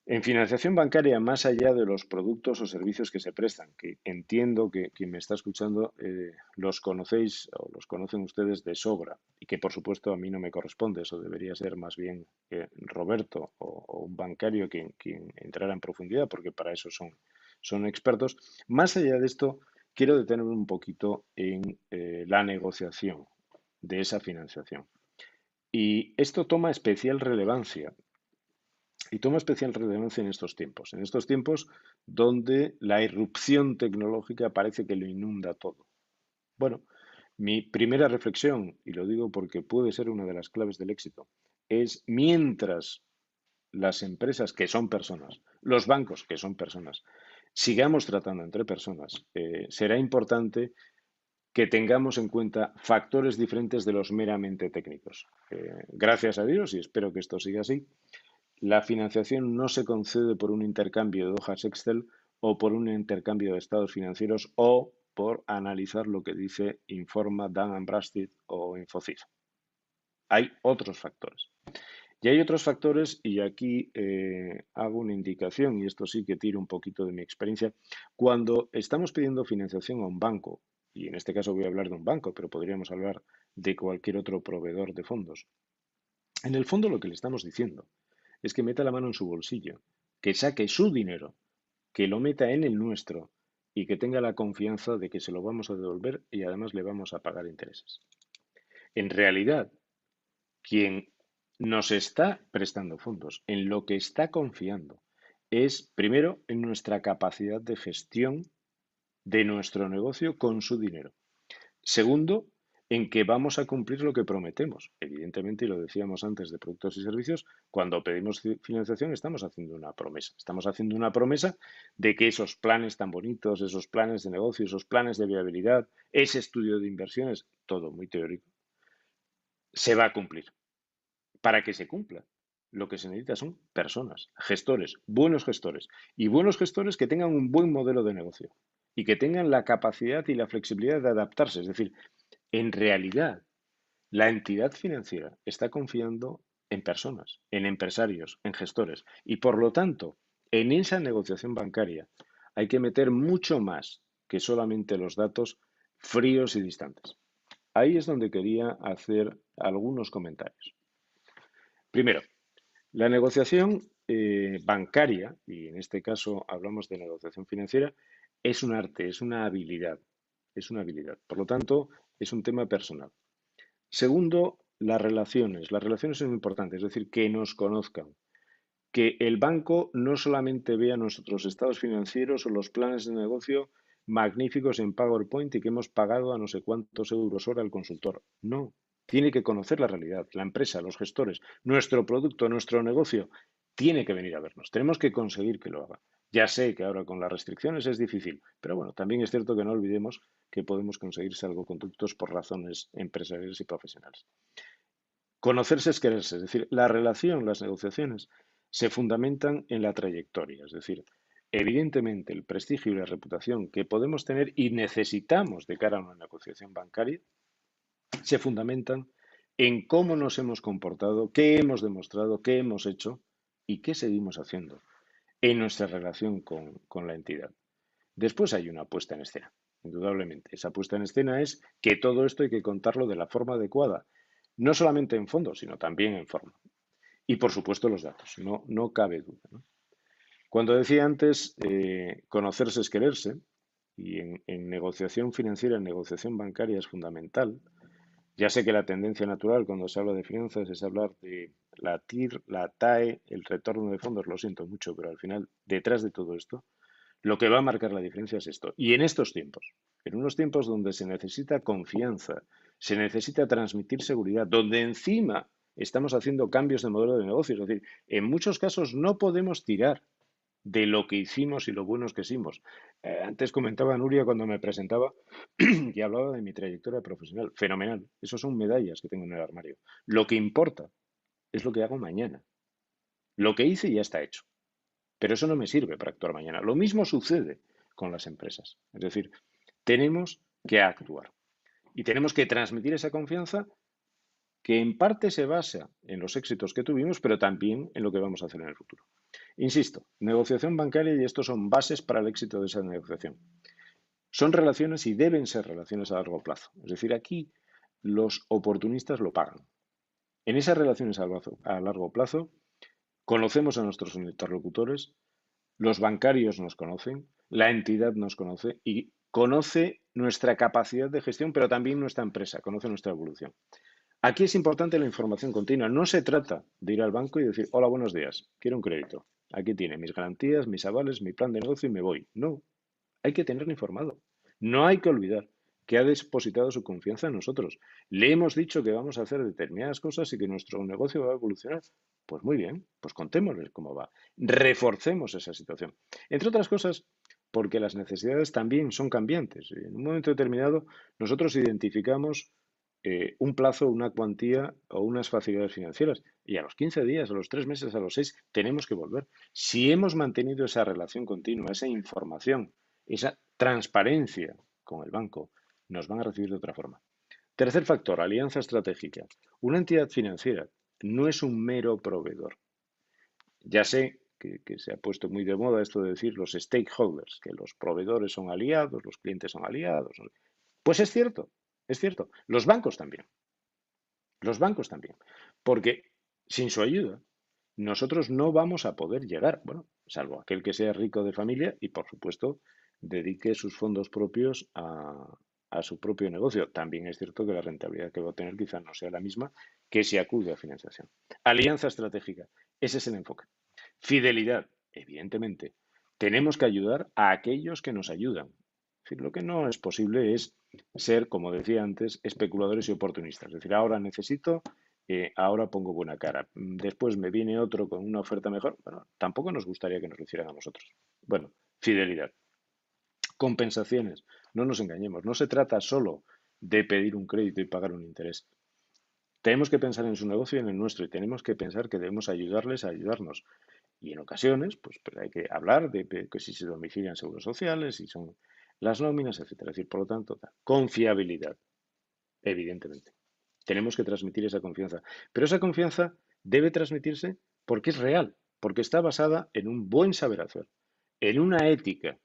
En financiación bancaria, más allá de los productos o servicios que se prestan, que entiendo que quien me está escuchando los conocéis o los conocen ustedes de sobra y que por supuesto a mí no me corresponde, eso debería ser más bien Roberto o un bancario quien entrara en profundidad porque para eso son expertos. Más allá de esto, quiero detenerme un poquito en la negociación de esa financiación. Y esto toma especial relevancia. Y toma especial relevancia en estos tiempos donde la irrupción tecnológica parece que lo inunda todo. Bueno, Mi primera reflexión, y lo digo porque puede ser una de las claves del éxito, es mientras las empresas que son personas, los bancos que son personas, sigamos tratando entre personas, será importante que tengamos en cuenta factores diferentes de los meramente técnicos. Gracias a Dios, y espero que esto siga así, la financiación no se concede por un intercambio de hojas Excel o por un intercambio de estados financieros o por analizar lo que dice Informa, Dun & Bradstreet o Infocif. Hay otros factores. Y hay otros factores, y aquí hago una indicación, y esto sí que tiro un poquito de mi experiencia. Cuando estamos pidiendo financiación a un banco, y en este caso voy a hablar de un banco, pero podríamos hablar de cualquier otro proveedor de fondos, en el fondo lo que le estamos diciendo es que meta la mano en su bolsillo, que saque su dinero, que lo meta en el nuestro y que tenga la confianza de que se lo vamos a devolver y además le vamos a pagar intereses. En realidad, quien nos está prestando fondos, en lo que está confiando, es primero en nuestra capacidad de gestión de nuestro negocio con su dinero. Segundo, en que vamos a cumplir lo que prometemos. Evidentemente, y lo decíamos antes de productos y servicios, cuando pedimos financiación estamos haciendo una promesa. Estamos haciendo una promesa de que esos planes tan bonitos, esos planes de negocio, esos planes de viabilidad, ese estudio de inversiones, todo muy teórico, se va a cumplir. Para que se cumpla, lo que se necesita son personas, gestores, y buenos gestores que tengan un buen modelo de negocio y que tengan la capacidad y la flexibilidad de adaptarse. Es decir, en realidad, la entidad financiera está confiando en personas, en empresarios, en gestores y por lo tanto, en esa negociación bancaria hay que meter mucho más que solamente los datos fríos y distantes. Ahí es donde quería hacer algunos comentarios. Primero, la negociación bancaria, y en este caso hablamos de negociación financiera, es un arte, es una habilidad, es una habilidad. Por lo tanto, es un tema personal. Segundo, las relaciones. Las relaciones son importantes, es decir, que nos conozcan, que el banco no solamente vea nuestros estados financieros o los planes de negocio magníficos en PowerPoint y que hemos pagado a no sé cuántos euros hora al consultor. No, tiene que conocer la realidad, la empresa, los gestores, nuestro producto, nuestro negocio. Tiene que venir a vernos. Tenemos que conseguir que lo haga. Ya sé que ahora con las restricciones es difícil, pero bueno, también es cierto que no olvidemos que podemos conseguir salvoconductos por razones empresariales y profesionales. Conocerse es quererse, es decir, la relación, las negociaciones se fundamentan en la trayectoria, es decir, evidentemente el prestigio y la reputación que podemos tener y necesitamos de cara a una negociación bancaria se fundamentan en cómo nos hemos comportado, qué hemos demostrado, qué hemos hecho y qué seguimos haciendo en nuestra relación con la entidad. Después hay una puesta en escena, indudablemente. Esa puesta en escena es que todo esto hay que contarlo de la forma adecuada, no solamente en fondo, sino también en forma. Y por supuesto los datos, no cabe duda, ¿no? Cuando decía antes, conocerse es quererse, y en negociación financiera, en negociación bancaria es fundamental. Ya sé que la tendencia natural cuando se habla de finanzas es hablar de la TIR, la TAE, el retorno de fondos, lo siento mucho, pero al final, detrás de todo esto, lo que va a marcar la diferencia es esto. Y en estos tiempos, en unos tiempos donde se necesita confianza, se necesita transmitir seguridad, donde encima estamos haciendo cambios de modelo de negocio, es decir, en muchos casos no podemos tirar de lo que hicimos y lo buenos que hicimos. Antes comentaba Nuria cuando me presentaba y hablaba de mi trayectoria profesional. Fenomenal. Esos son medallas que tengo en el armario. Lo que importa es lo que hago mañana. Lo que hice ya está hecho. Pero eso no me sirve para actuar mañana. Lo mismo sucede con las empresas. Es decir, tenemos que actuar y tenemos que transmitir esa confianza que en parte se basa en los éxitos que tuvimos, pero también en lo que vamos a hacer en el futuro. Insisto, negociación bancaria y estos son bases para el éxito de esa negociación. Son relaciones y deben ser relaciones a largo plazo. Es decir, aquí los oportunistas lo pagan. En esas relaciones a largo plazo conocemos a nuestros interlocutores, los bancarios nos conocen, la entidad nos conoce y conoce nuestra capacidad de gestión, pero también nuestra empresa, conoce nuestra evolución. Aquí es importante la información continua. No se trata de ir al banco y decir, hola, buenos días, quiero un crédito. Aquí tiene mis garantías, mis avales, mi plan de negocio y me voy. No, hay que tenerlo informado. No hay que olvidar que ha depositado su confianza en nosotros. Le hemos dicho que vamos a hacer determinadas cosas y que nuestro negocio va a evolucionar. Pues muy bien, pues contémosles cómo va. Reforcemos esa situación. Entre otras cosas, porque las necesidades también son cambiantes. En un momento determinado, nosotros identificamos un plazo, una cuantía o unas facilidades financieras y a los 15 días, a los 3 meses, a los 6, tenemos que volver. Si hemos mantenido esa relación continua, esa información, esa transparencia con el banco, nos van a recibir de otra forma. Tercer factor, alianza estratégica. Una entidad financiera no es un mero proveedor. Ya sé que se ha puesto muy de moda esto de decir los stakeholders, que los proveedores son aliados, los clientes son aliados. Pues es cierto, es cierto. Los bancos también. Los bancos también. Porque sin su ayuda, nosotros no vamos a poder llegar, bueno, salvo aquel que sea rico de familia y, por supuesto, dedique sus fondos propios a su propio negocio. También es cierto que la rentabilidad que va a tener quizá no sea la misma que si acude a financiación. Alianza estratégica, ese es el enfoque. Fidelidad, evidentemente. Tenemos que ayudar a aquellos que nos ayudan. Es decir, lo que no es posible es ser, como decía antes, especuladores y oportunistas. Es decir, ahora necesito, ahora pongo buena cara. Después me viene otro con una oferta mejor. Bueno, tampoco nos gustaría que nos lo hicieran a nosotros. Bueno, fidelidad. Compensaciones. No nos engañemos. No se trata solo de pedir un crédito y pagar un interés. Tenemos que pensar en su negocio y en el nuestro y tenemos que pensar que debemos ayudarles a ayudarnos. Y en ocasiones, pues hay que hablar de que si se domicilian seguros sociales, si son las nóminas, etcétera. Es decir, por lo tanto, confiabilidad, evidentemente. Tenemos que transmitir esa confianza. Pero esa confianza debe transmitirse porque es real, porque está basada en un buen saber hacer, en una ética,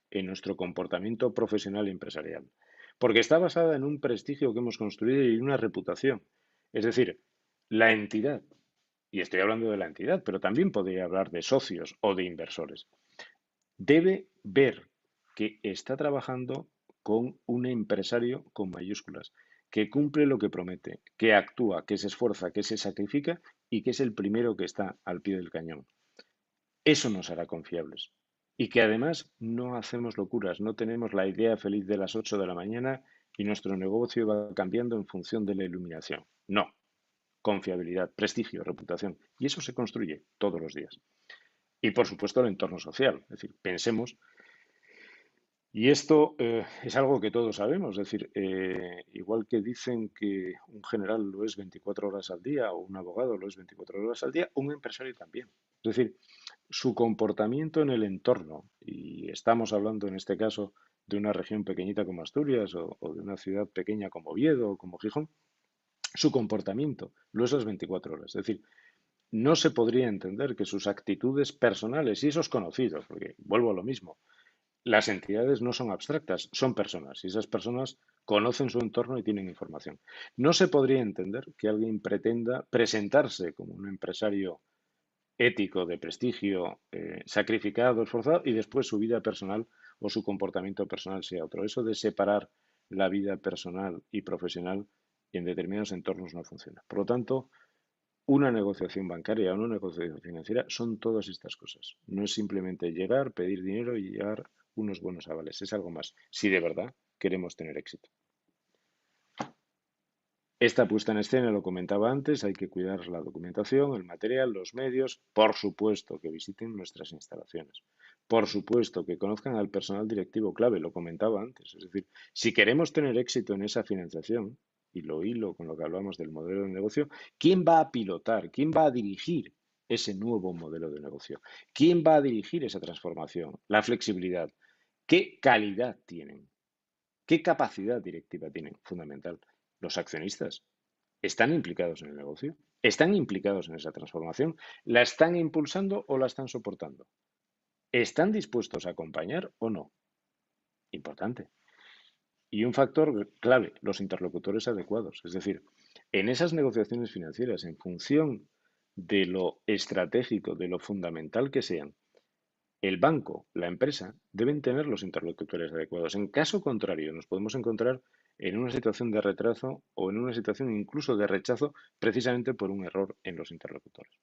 en nuestro comportamiento profesional y empresarial, porque está basada en un prestigio que hemos construido y una reputación. Es decir, la entidad, y estoy hablando de la entidad, pero también podría hablar de socios o de inversores, debe ver que está trabajando con un empresario con mayúsculas, que cumple lo que promete, que actúa, que se esfuerza, que se sacrifica y que es el primero que está al pie del cañón. Eso nos hará confiables. Y que además no hacemos locuras, no tenemos la idea feliz de las 8 de la mañana y nuestro negocio va cambiando en función de la iluminación. No. Confiabilidad, prestigio, reputación. Y eso se construye todos los días. Y por supuesto el entorno social. Es decir, pensemos, y esto es algo que todos sabemos, es decir, igual que dicen que un general lo es 24 horas al día o un abogado lo es 24 horas al día, un empresario también. Es decir, su comportamiento en el entorno, y estamos hablando en este caso de una región pequeñita como Asturias o de una ciudad pequeña como Oviedo o como Gijón, su comportamiento lo es las 24 horas. Es decir, no se podría entender que sus actitudes personales y esos conocidos, porque vuelvo a lo mismo, las entidades no son abstractas, son personas y esas personas conocen su entorno y tienen información. No se podría entender que alguien pretenda presentarse como un empresario ético, de prestigio, sacrificado, esforzado y después su vida personal o su comportamiento personal sea otro. Eso de separar la vida personal y profesional en determinados entornos no funciona. Por lo tanto, una negociación bancaria o una negociación financiera son todas estas cosas. No es simplemente llegar, pedir dinero y llegar unos buenos avales. Es algo más, si de verdad queremos tener éxito. Esta puesta en escena, lo comentaba antes, hay que cuidar la documentación, el material, los medios. Por supuesto que visiten nuestras instalaciones. Por supuesto que conozcan al personal directivo clave, lo comentaba antes. Es decir, si queremos tener éxito en esa financiación, y lo hilo con lo que hablamos del modelo de negocio, ¿quién va a pilotar? ¿Quién va a dirigir ese nuevo modelo de negocio? ¿Quién va a dirigir esa transformación? La flexibilidad. ¿Qué calidad tienen? ¿Qué capacidad directiva tienen? Fundamental. Los accionistas están implicados en el negocio, están implicados en esa transformación, la están impulsando o la están soportando. ¿Están dispuestos a acompañar o no? Importante. Y un factor clave, los interlocutores adecuados. Es decir, en esas negociaciones financieras, en función de lo estratégico, de lo fundamental que sean, el banco, la empresa, deben tener los interlocutores adecuados. En caso contrario, nos podemos encontrar en una situación de retraso o en una situación incluso de rechazo precisamente por un error en los interlocutores.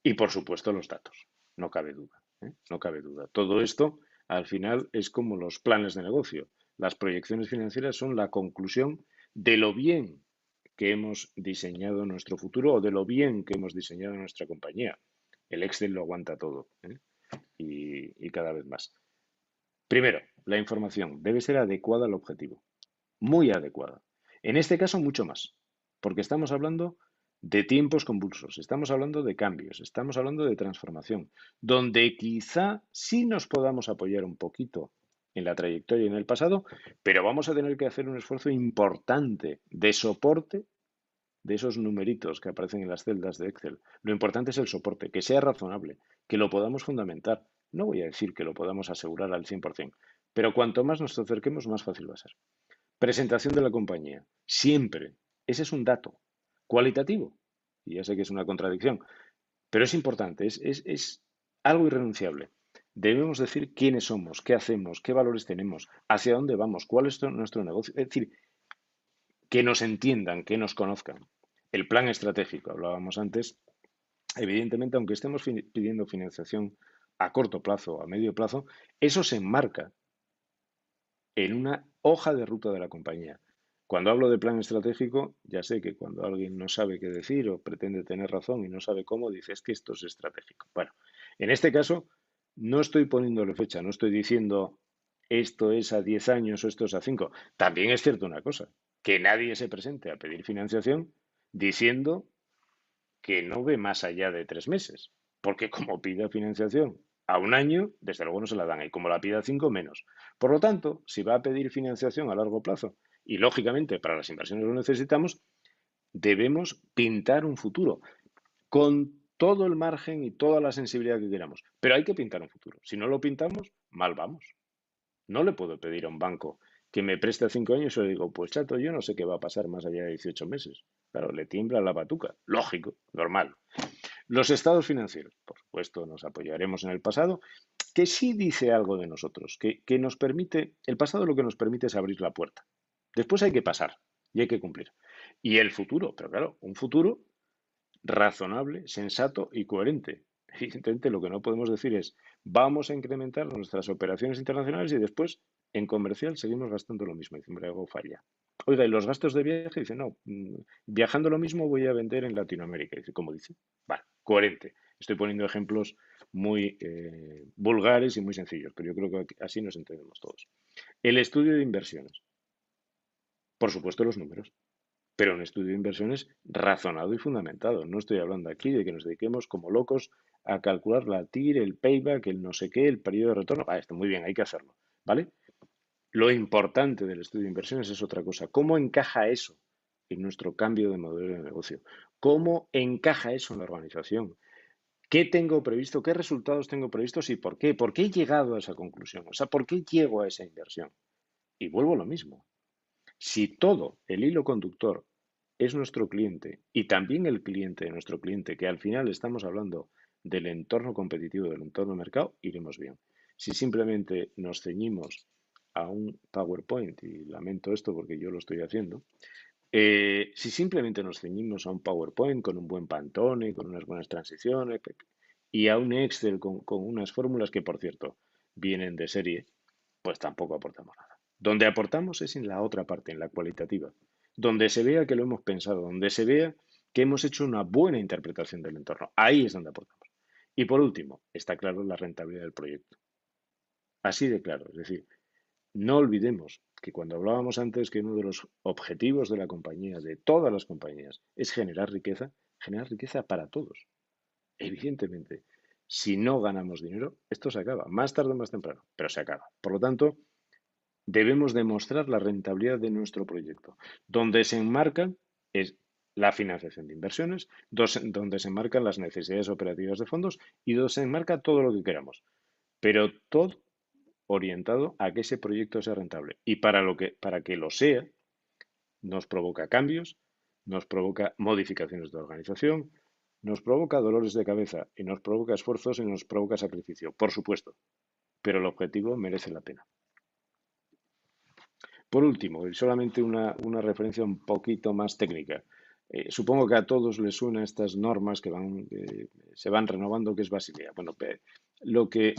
Y por supuesto los datos, no cabe duda, ¿eh? No cabe duda. Todo esto al final es como los planes de negocio. Las proyecciones financieras son la conclusión de lo bien que hemos diseñado nuestro futuro o de lo bien que hemos diseñado nuestra compañía. El Excel lo aguanta todo, ¿eh? Y cada vez más. Primero, la información debe ser adecuada al objetivo, muy adecuada. En este caso, mucho más, porque estamos hablando de tiempos convulsos, estamos hablando de cambios, estamos hablando de transformación, donde quizá sí nos podamos apoyar un poquito en la trayectoria y en el pasado, pero vamos a tener que hacer un esfuerzo importante de soporte de esos numeritos que aparecen en las celdas de Excel. Lo importante es el soporte, que sea razonable, que lo podamos fundamentar. No voy a decir que lo podamos asegurar al 100%, pero cuanto más nos acerquemos, más fácil va a ser. Presentación de la compañía. Siempre. Ese es un dato cualitativo. Y ya sé que es una contradicción, pero es importante, es algo irrenunciable. Debemos decir quiénes somos, qué hacemos, qué valores tenemos, hacia dónde vamos, cuál es nuestro negocio. Es decir, que nos entiendan, que nos conozcan. El plan estratégico, hablábamos antes, evidentemente, aunque estemos pidiendo financiación a corto plazo, a medio plazo, eso se enmarca en una hoja de ruta de la compañía. Cuando hablo de plan estratégico, ya sé que cuando alguien no sabe qué decir o pretende tener razón y no sabe cómo, dice es que esto es estratégico. Bueno, en este caso no estoy poniéndole fecha, no estoy diciendo esto es a 10 años o esto es a 5. También es cierto una cosa, que nadie se presente a pedir financiación diciendo que no ve más allá de 3 meses, porque como pida financiación a un año, desde luego no se la dan, y como la pida a 5, menos. Por lo tanto, si va a pedir financiación a largo plazo, y lógicamente para las inversiones lo necesitamos, debemos pintar un futuro con todo el margen y toda la sensibilidad que queramos. Pero hay que pintar un futuro. Si no lo pintamos, mal vamos. No le puedo pedir a un banco que me preste 5 años y le digo, pues chato, yo no sé qué va a pasar más allá de 18 meses. Claro, le tiembla la batuca. Lógico, normal. Los estados financieros, por supuesto, nos apoyaremos en el pasado, que sí dice algo de nosotros, que nos permite, el pasado lo que nos permite es abrir la puerta. Después hay que pasar y hay que cumplir. Y el futuro, pero claro, un futuro razonable, sensato y coherente. Evidentemente, lo que no podemos decir es vamos a incrementar nuestras operaciones internacionales y después en comercial seguimos gastando lo mismo. Y siempre algo falla. Oiga, ¿y los gastos de viaje? Dice, no, viajando lo mismo voy a vender en Latinoamérica. Dice, ¿cómo dice? Vale, coherente. Estoy poniendo ejemplos muy vulgares y muy sencillos, pero yo creo que así nos entendemos todos. El estudio de inversiones. Por supuesto, los números, pero un estudio de inversiones razonado y fundamentado. No estoy hablando aquí de que nos dediquemos como locos a calcular la TIR, el payback, el no sé qué, el periodo de retorno. Ah, está muy bien, hay que hacerlo, ¿vale? Lo importante del estudio de inversiones es otra cosa. ¿Cómo encaja eso en nuestro cambio de modelo de negocio? ¿Cómo encaja eso en la organización? ¿Qué tengo previsto? ¿Qué resultados tengo previstos y por qué? ¿Por qué he llegado a esa conclusión? O sea, ¿por qué llego a esa inversión? Y vuelvo a lo mismo. Si todo el hilo conductor es nuestro cliente y también el cliente de nuestro cliente, que al final estamos hablando del entorno competitivo, del entorno mercado, iremos bien. Si simplemente nos ceñimos a un PowerPoint, y lamento esto porque yo lo estoy haciendo, si simplemente nos ceñimos a un PowerPoint con un buen Pantone, con unas buenas transiciones y a un Excel con unas fórmulas que, por cierto, vienen de serie, pues tampoco aportamos nada. Donde aportamos es en la otra parte, en la cualitativa, donde se vea que lo hemos pensado, donde se vea que hemos hecho una buena interpretación del entorno. Ahí es donde aportamos. Y por último, está claro la rentabilidad del proyecto. Así de claro, es decir, no olvidemos que cuando hablábamos antes que uno de los objetivos de la compañía, de todas las compañías, es generar riqueza para todos. Evidentemente, si no ganamos dinero, esto se acaba, más tarde o más temprano, pero se acaba. Por lo tanto, debemos demostrar la rentabilidad de nuestro proyecto, donde se enmarcan es la financiación de inversiones, donde se enmarcan las necesidades operativas de fondos y donde se enmarca todo lo que queramos, pero todo orientado a que ese proyecto sea rentable. Y para que lo sea, nos provoca cambios, nos provoca modificaciones de organización, nos provoca dolores de cabeza y nos provoca esfuerzos y nos provoca sacrificio, por supuesto, pero el objetivo merece la pena. Por último, y solamente una referencia un poquito más técnica, Supongo que a todos les suenan estas normas que se van renovando, que es Basilea. Bueno, lo que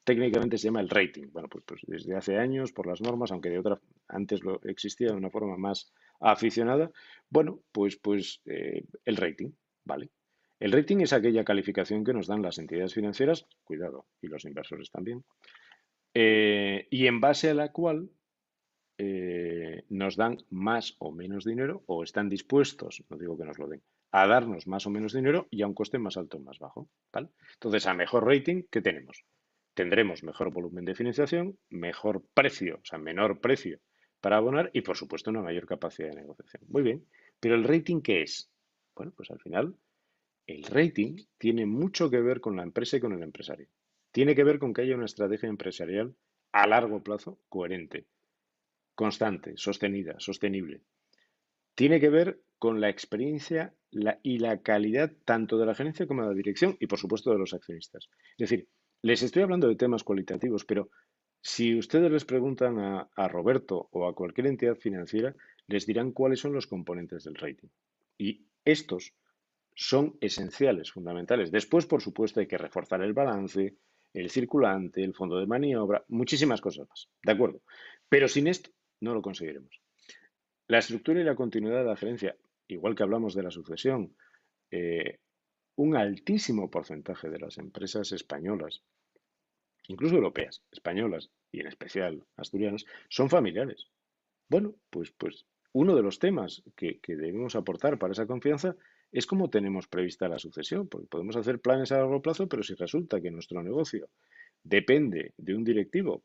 técnicamente se llama el rating. Bueno, pues desde hace años por las normas, aunque antes existía de una forma más aficionada. Bueno, pues el rating, ¿vale? El rating es aquella calificación que nos dan las entidades financieras, cuidado, y los inversores también, y en base a la cual nos dan más o menos dinero o están dispuestos, no digo que nos lo den, a darnos más o menos dinero y a un coste más alto o más bajo, ¿vale? Entonces, a mejor rating, ¿qué tenemos? Tendremos mejor volumen de financiación, mejor precio, o sea, menor precio para abonar y, por supuesto, una mayor capacidad de negociación. Muy bien, pero ¿el rating qué es? Bueno, pues al final, el rating tiene mucho que ver con la empresa y con el empresario. Tiene que ver con que haya una estrategia empresarial a largo plazo coherente, constante, sostenida, sostenible. Tiene que ver con la experiencia y la calidad tanto de la gerencia como de la dirección y, por supuesto, de los accionistas. Es decir, les estoy hablando de temas cualitativos, pero si ustedes les preguntan a Roberto o a cualquier entidad financiera, les dirán cuáles son los componentes del rating. Y estos son esenciales, fundamentales. Después, por supuesto, hay que reforzar el balance, el circulante, el fondo de maniobra, muchísimas cosas más. ¿De acuerdo? Pero sin esto no lo conseguiremos. La estructura y la continuidad de la gerencia, igual que hablamos de la sucesión, un altísimo porcentaje de las empresas españolas, incluso europeas, españolas y en especial asturianas, son familiares. Bueno, pues uno de los temas que debemos aportar para esa confianza es cómo tenemos prevista la sucesión, porque podemos hacer planes a largo plazo, pero si resulta que nuestro negocio depende de un directivo,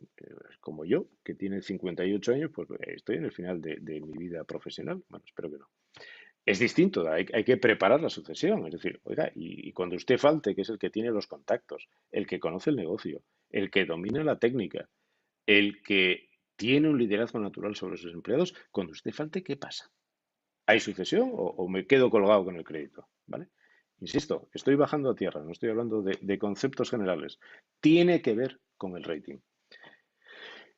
como yo, que tiene 58 años, pues estoy en el final de mi vida profesional. Bueno, espero que no. Es distinto, hay que preparar la sucesión. Es decir, oiga, y cuando usted falte, que es el que tiene los contactos, el que conoce el negocio, el que domina la técnica, el que tiene un liderazgo natural sobre sus empleados, cuando usted falte, ¿qué pasa? ¿Hay sucesión o me quedo colgado con el crédito? ¿Vale? Insisto, estoy bajando a tierra, no estoy hablando de conceptos generales. Tiene que ver con el rating.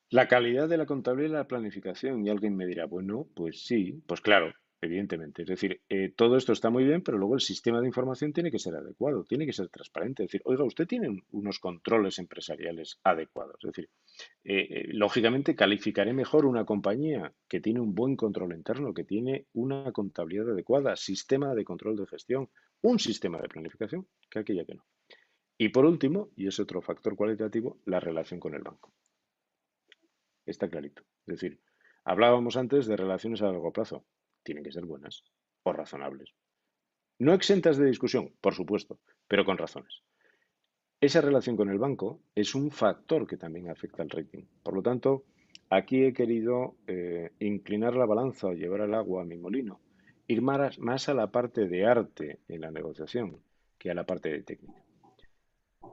La calidad de la contabilidad y la planificación. Y alguien me dirá, bueno, pues sí, pues claro, evidentemente. Es decir, todo esto está muy bien, pero luego el sistema de información tiene que ser adecuado, tiene que ser transparente. Es decir, oiga, usted tiene unos controles empresariales adecuados. Es decir, lógicamente calificaré mejor una compañía que tiene un buen control interno, que tiene una contabilidad adecuada, sistema de control de gestión, un sistema de planificación, que aquella que no. Y por último, y es otro factor cualitativo, la relación con el banco. Está clarito. Es decir, hablábamos antes de relaciones a largo plazo. Tienen que ser buenas o razonables. No exentas de discusión, por supuesto, pero con razones. Esa relación con el banco es un factor que también afecta al rating. Por lo tanto, aquí he querido inclinar la balanza o llevar el agua a mi molino, ir más a la parte de arte en la negociación que a la parte de técnica.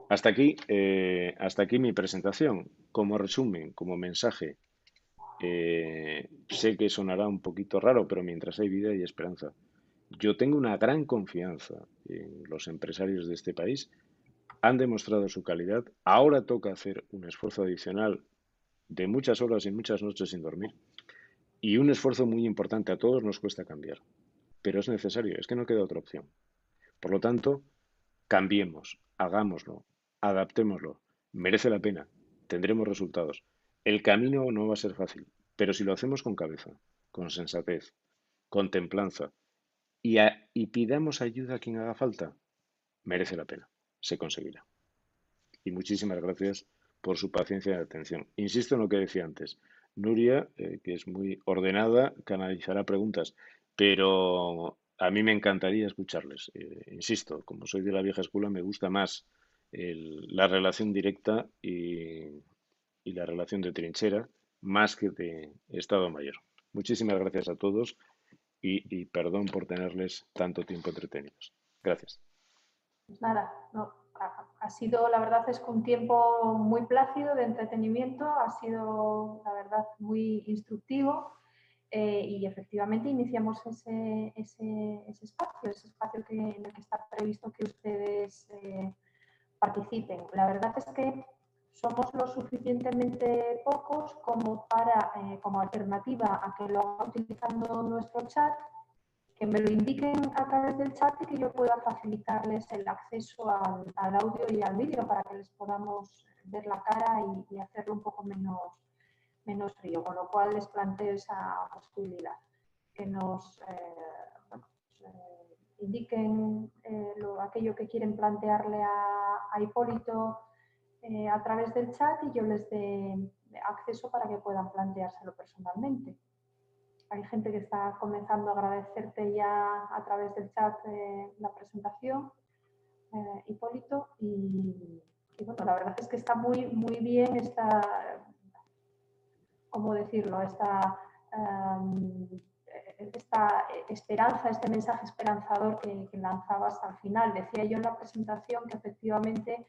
Hasta aquí mi presentación. Como resumen, como mensaje, sé que sonará un poquito raro, pero mientras hay vida hay esperanza. Yo tengo una gran confianza en los empresarios de este país. Han demostrado su calidad. Ahora toca hacer un esfuerzo adicional de muchas horas y muchas noches sin dormir. Y un esfuerzo muy importante. A todos nos cuesta cambiar. Pero es necesario. Es que no queda otra opción. Por lo tanto, cambiemos, hagámoslo, adaptémoslo. Merece la pena. Tendremos resultados. El camino no va a ser fácil, pero si lo hacemos con cabeza, con sensatez, con templanza y pidamos ayuda a quien haga falta, merece la pena. Se conseguirá. Y muchísimas gracias por su paciencia y atención. Insisto en lo que decía antes. Nuria, que es muy ordenada, canalizará preguntas, pero a mí me encantaría escucharles. Insisto, como soy de la vieja escuela, me gusta más la relación directa y la relación de trinchera más que de Estado Mayor. Muchísimas gracias a todos y perdón por tenerles tanto tiempo entretenidos. Gracias. Pues nada, no, ha sido, la verdad es que un tiempo muy plácido de entretenimiento, ha sido, la verdad, muy instructivo y efectivamente iniciamos ese espacio en el que está previsto que ustedes participen. La verdad es que somos lo suficientemente pocos como para, como alternativa a que lo hagan utilizando nuestro chat, que me lo indiquen a través del chat y que yo pueda facilitarles el acceso al audio y al vídeo para que les podamos ver la cara y hacerlo un poco menos frío, con lo cual les planteo esa posibilidad, que nos indiquen aquello que quieren plantearle a Hipólito a través del chat y yo les dé acceso para que puedan planteárselo personalmente. Hay gente que está comenzando a agradecerte ya a través del chat la presentación, Hipólito, y bueno, la verdad es que está muy bien ¿cómo decirlo? Esta esperanza, este mensaje esperanzador que lanzabas al final. Decía yo en la presentación que efectivamente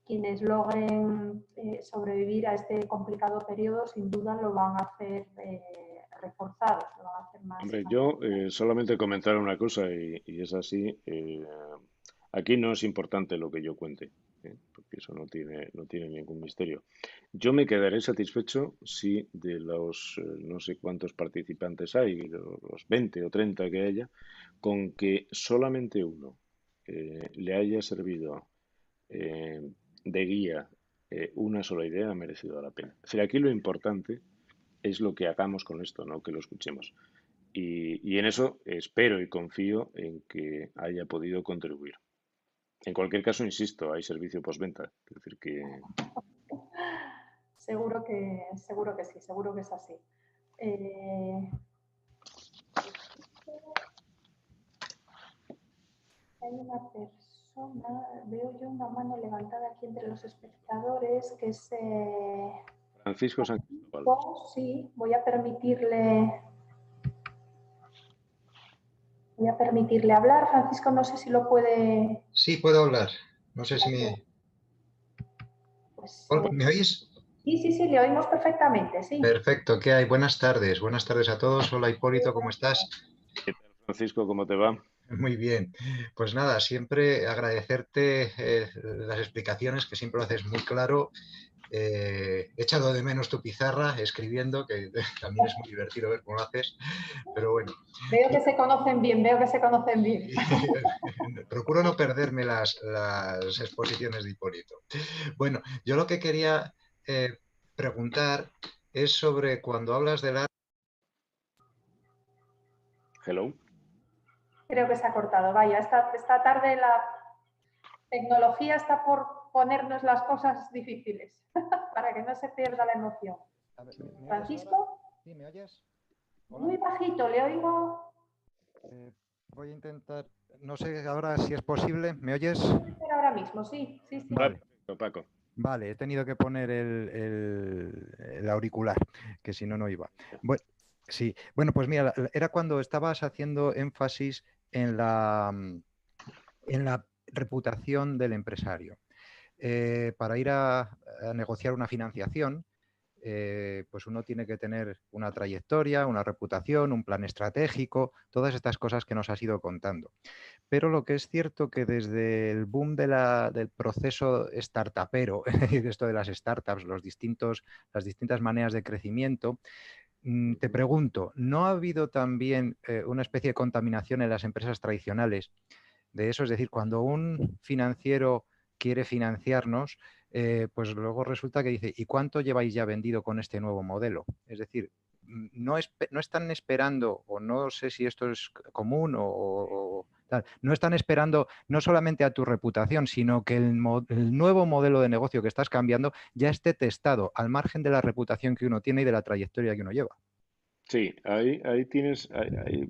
quienes logren sobrevivir a este complicado periodo sin duda lo van a hacer reforzados, lo van a hacer más. Hombre, yo solamente comentar una cosa y es así. Aquí no es importante lo que yo cuente, porque eso no tiene ningún misterio. Yo me quedaré satisfecho si de los no sé cuántos participantes hay, los 20 o 30 que haya, con que solamente uno le haya servido de guía una sola idea ha merecido la pena. Es decir, aquí lo importante es lo que hagamos con esto, no que lo escuchemos. Y en eso espero y confío en que haya podido contribuir. En cualquier caso, insisto, hay servicio postventa. Es decir, que... Seguro que sí, seguro que es así. Hay una persona, veo yo una mano levantada aquí entre los espectadores, que es... Francisco San Cristóbal. Sí, voy a permitirle hablar. Francisco, no sé si lo puede... Sí, puedo hablar. No sé si me... Pues, ¿Me oís? Sí, le oímos perfectamente, sí. Perfecto, ¿qué hay? Buenas tardes a todos. Hola Hipólito, ¿cómo estás? ¿Qué tal, Francisco? ¿Cómo te va? Muy bien. Pues nada, siempre agradecerte las explicaciones, que siempre lo haces muy claro. He echado de menos tu pizarra escribiendo, que también es muy divertido ver cómo lo haces, pero bueno. Veo que se conocen bien. Procuro no perderme las exposiciones de Hipólito. Bueno, yo lo que quería preguntar es sobre cuando hablas del arte. Hello. Creo que se ha cortado. Vaya, esta tarde la tecnología está por ponernos las cosas difíciles para que no se pierda la emoción. ¿Francisco? ¿Sí, me oyes? ¿Hola? Muy bajito, le oigo. Voy a intentar, no sé ahora si es posible, ¿me oyes? Ahora mismo, sí. Vale. Perfecto, Paco. Vale, he tenido que poner el auricular, que si no, no iba. Bueno, sí, bueno, pues mira, era cuando estabas haciendo énfasis en la reputación del empresario. Para ir a negociar una financiación, pues uno tiene que tener una trayectoria, una reputación, un plan estratégico, todas estas cosas que nos has ido contando. Pero lo que es cierto que desde el boom del proceso startupero, esto de las startups, las distintas maneras de crecimiento, te pregunto, ¿no ha habido también una especie de contaminación en las empresas tradicionales de eso? Es decir, cuando un financiero quiere financiarnos, pues luego resulta que dice, ¿y cuánto lleváis ya vendido con este nuevo modelo? Es decir, no están esperando, o no sé si esto es común o tal, no están esperando no solamente a tu reputación, sino que el nuevo modelo de negocio que estás cambiando ya esté testado al margen de la reputación que uno tiene y de la trayectoria que uno lleva. Sí, ahí hay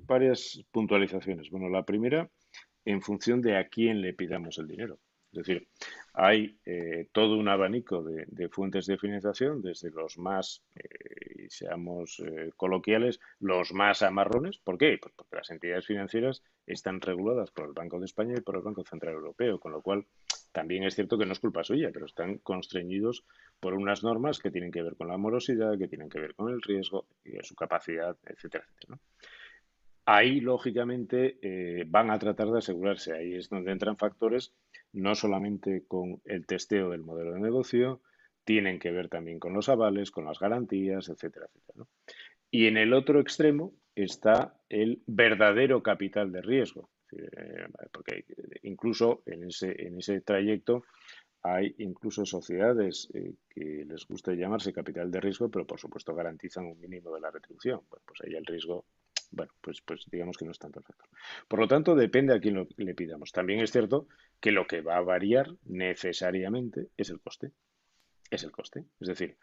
varias puntualizaciones. Bueno, la primera, en función de a quién le pidamos el dinero. Es decir, hay todo un abanico de fuentes de financiación, desde los más, y seamos coloquiales, los más amarrones. ¿Por qué? Pues porque las entidades financieras están reguladas por el Banco de España y por el Banco Central Europeo, con lo cual también es cierto que no es culpa suya, pero están constreñidos por unas normas que tienen que ver con la morosidad, que tienen que ver con el riesgo y su capacidad, etcétera, etcétera, ¿no? Ahí, lógicamente, van a tratar de asegurarse. Ahí es donde entran factores no solamente con el testeo del modelo de negocio, tienen que ver también con los avales, con las garantías, etcétera, etcétera, ¿no? Y en el otro extremo está el verdadero capital de riesgo. Porque incluso en ese trayecto hay incluso sociedades que les gusta llamarse capital de riesgo, pero por supuesto garantizan un mínimo de la retribución. Bueno, pues ahí el riesgo, bueno, pues digamos que no es tanto el factor. Por lo tanto, depende a quién le pidamos. También es cierto que lo que va a variar necesariamente es el coste. Es el coste. Es decir,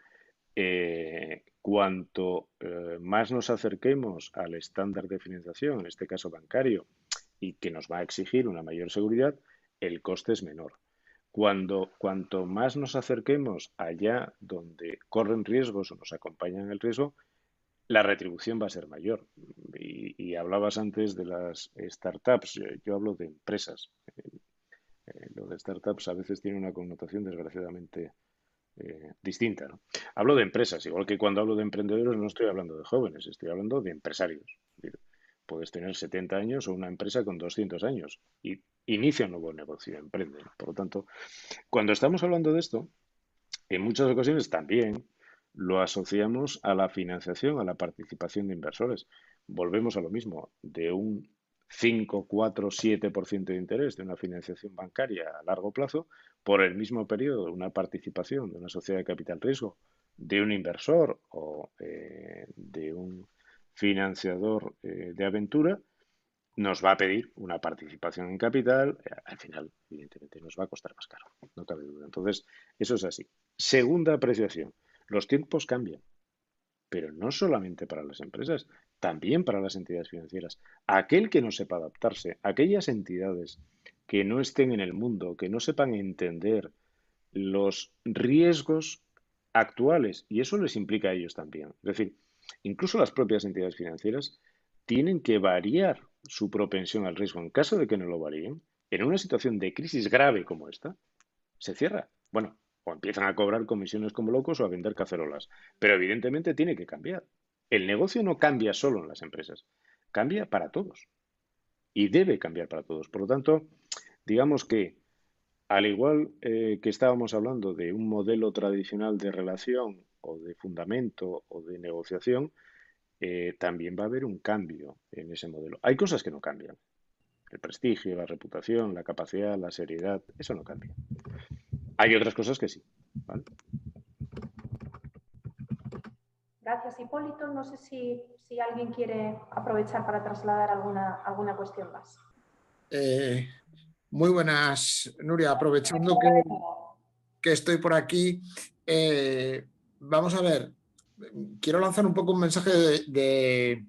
cuanto más nos acerquemos al estándar de financiación, en este caso bancario, y que nos va a exigir una mayor seguridad, el coste es menor. Cuanto más nos acerquemos allá donde corren riesgos o nos acompañan el riesgo, la retribución va a ser mayor. Y hablabas antes de las startups, yo hablo de empresas. Lo de startups a veces tiene una connotación desgraciadamente distinta, ¿no? Hablo de empresas, igual que cuando hablo de emprendedores no estoy hablando de jóvenes, estoy hablando de empresarios. Puedes tener 70 años o una empresa con 200 años y inicia un nuevo negocio, emprende. Por lo tanto, cuando estamos hablando de esto, en muchas ocasiones también lo asociamos a la financiación, a la participación de inversores. Volvemos a lo mismo, de un 5, 4, 7% de interés de una financiación bancaria a largo plazo, por el mismo periodo, una participación de una sociedad de capital riesgo, de un inversor o de un financiador de aventura, nos va a pedir una participación en capital, al final, evidentemente, nos va a costar más caro, no cabe duda. Entonces, eso es así. Segunda apreciación, los tiempos cambian, pero no solamente para las empresas, también para las entidades financieras. Aquel que no sepa adaptarse, aquellas entidades que no estén en el mundo, que no sepan entender los riesgos actuales, y eso les implica a ellos también. Es decir, incluso las propias entidades financieras tienen que variar su propensión al riesgo. En caso de que no lo varíen, en una situación de crisis grave como esta, se cierra. Bueno, o empiezan a cobrar comisiones como locos o a vender cacerolas. Pero evidentemente tiene que cambiar. El negocio no cambia solo en las empresas, cambia para todos. Y debe cambiar para todos. Por lo tanto, digamos que al igual que estábamos hablando de un modelo tradicional de relación o de fundamento o de negociación, también va a haber un cambio en ese modelo. Hay cosas que no cambian. El prestigio, la reputación, la capacidad, la seriedad, eso no cambia. Hay otras cosas que sí, ¿vale? Gracias, Hipólito. No sé si alguien quiere aprovechar para trasladar alguna cuestión más. Muy buenas, Nuria. Aprovechando que estoy por aquí, vamos a ver, quiero lanzar un poco un mensaje de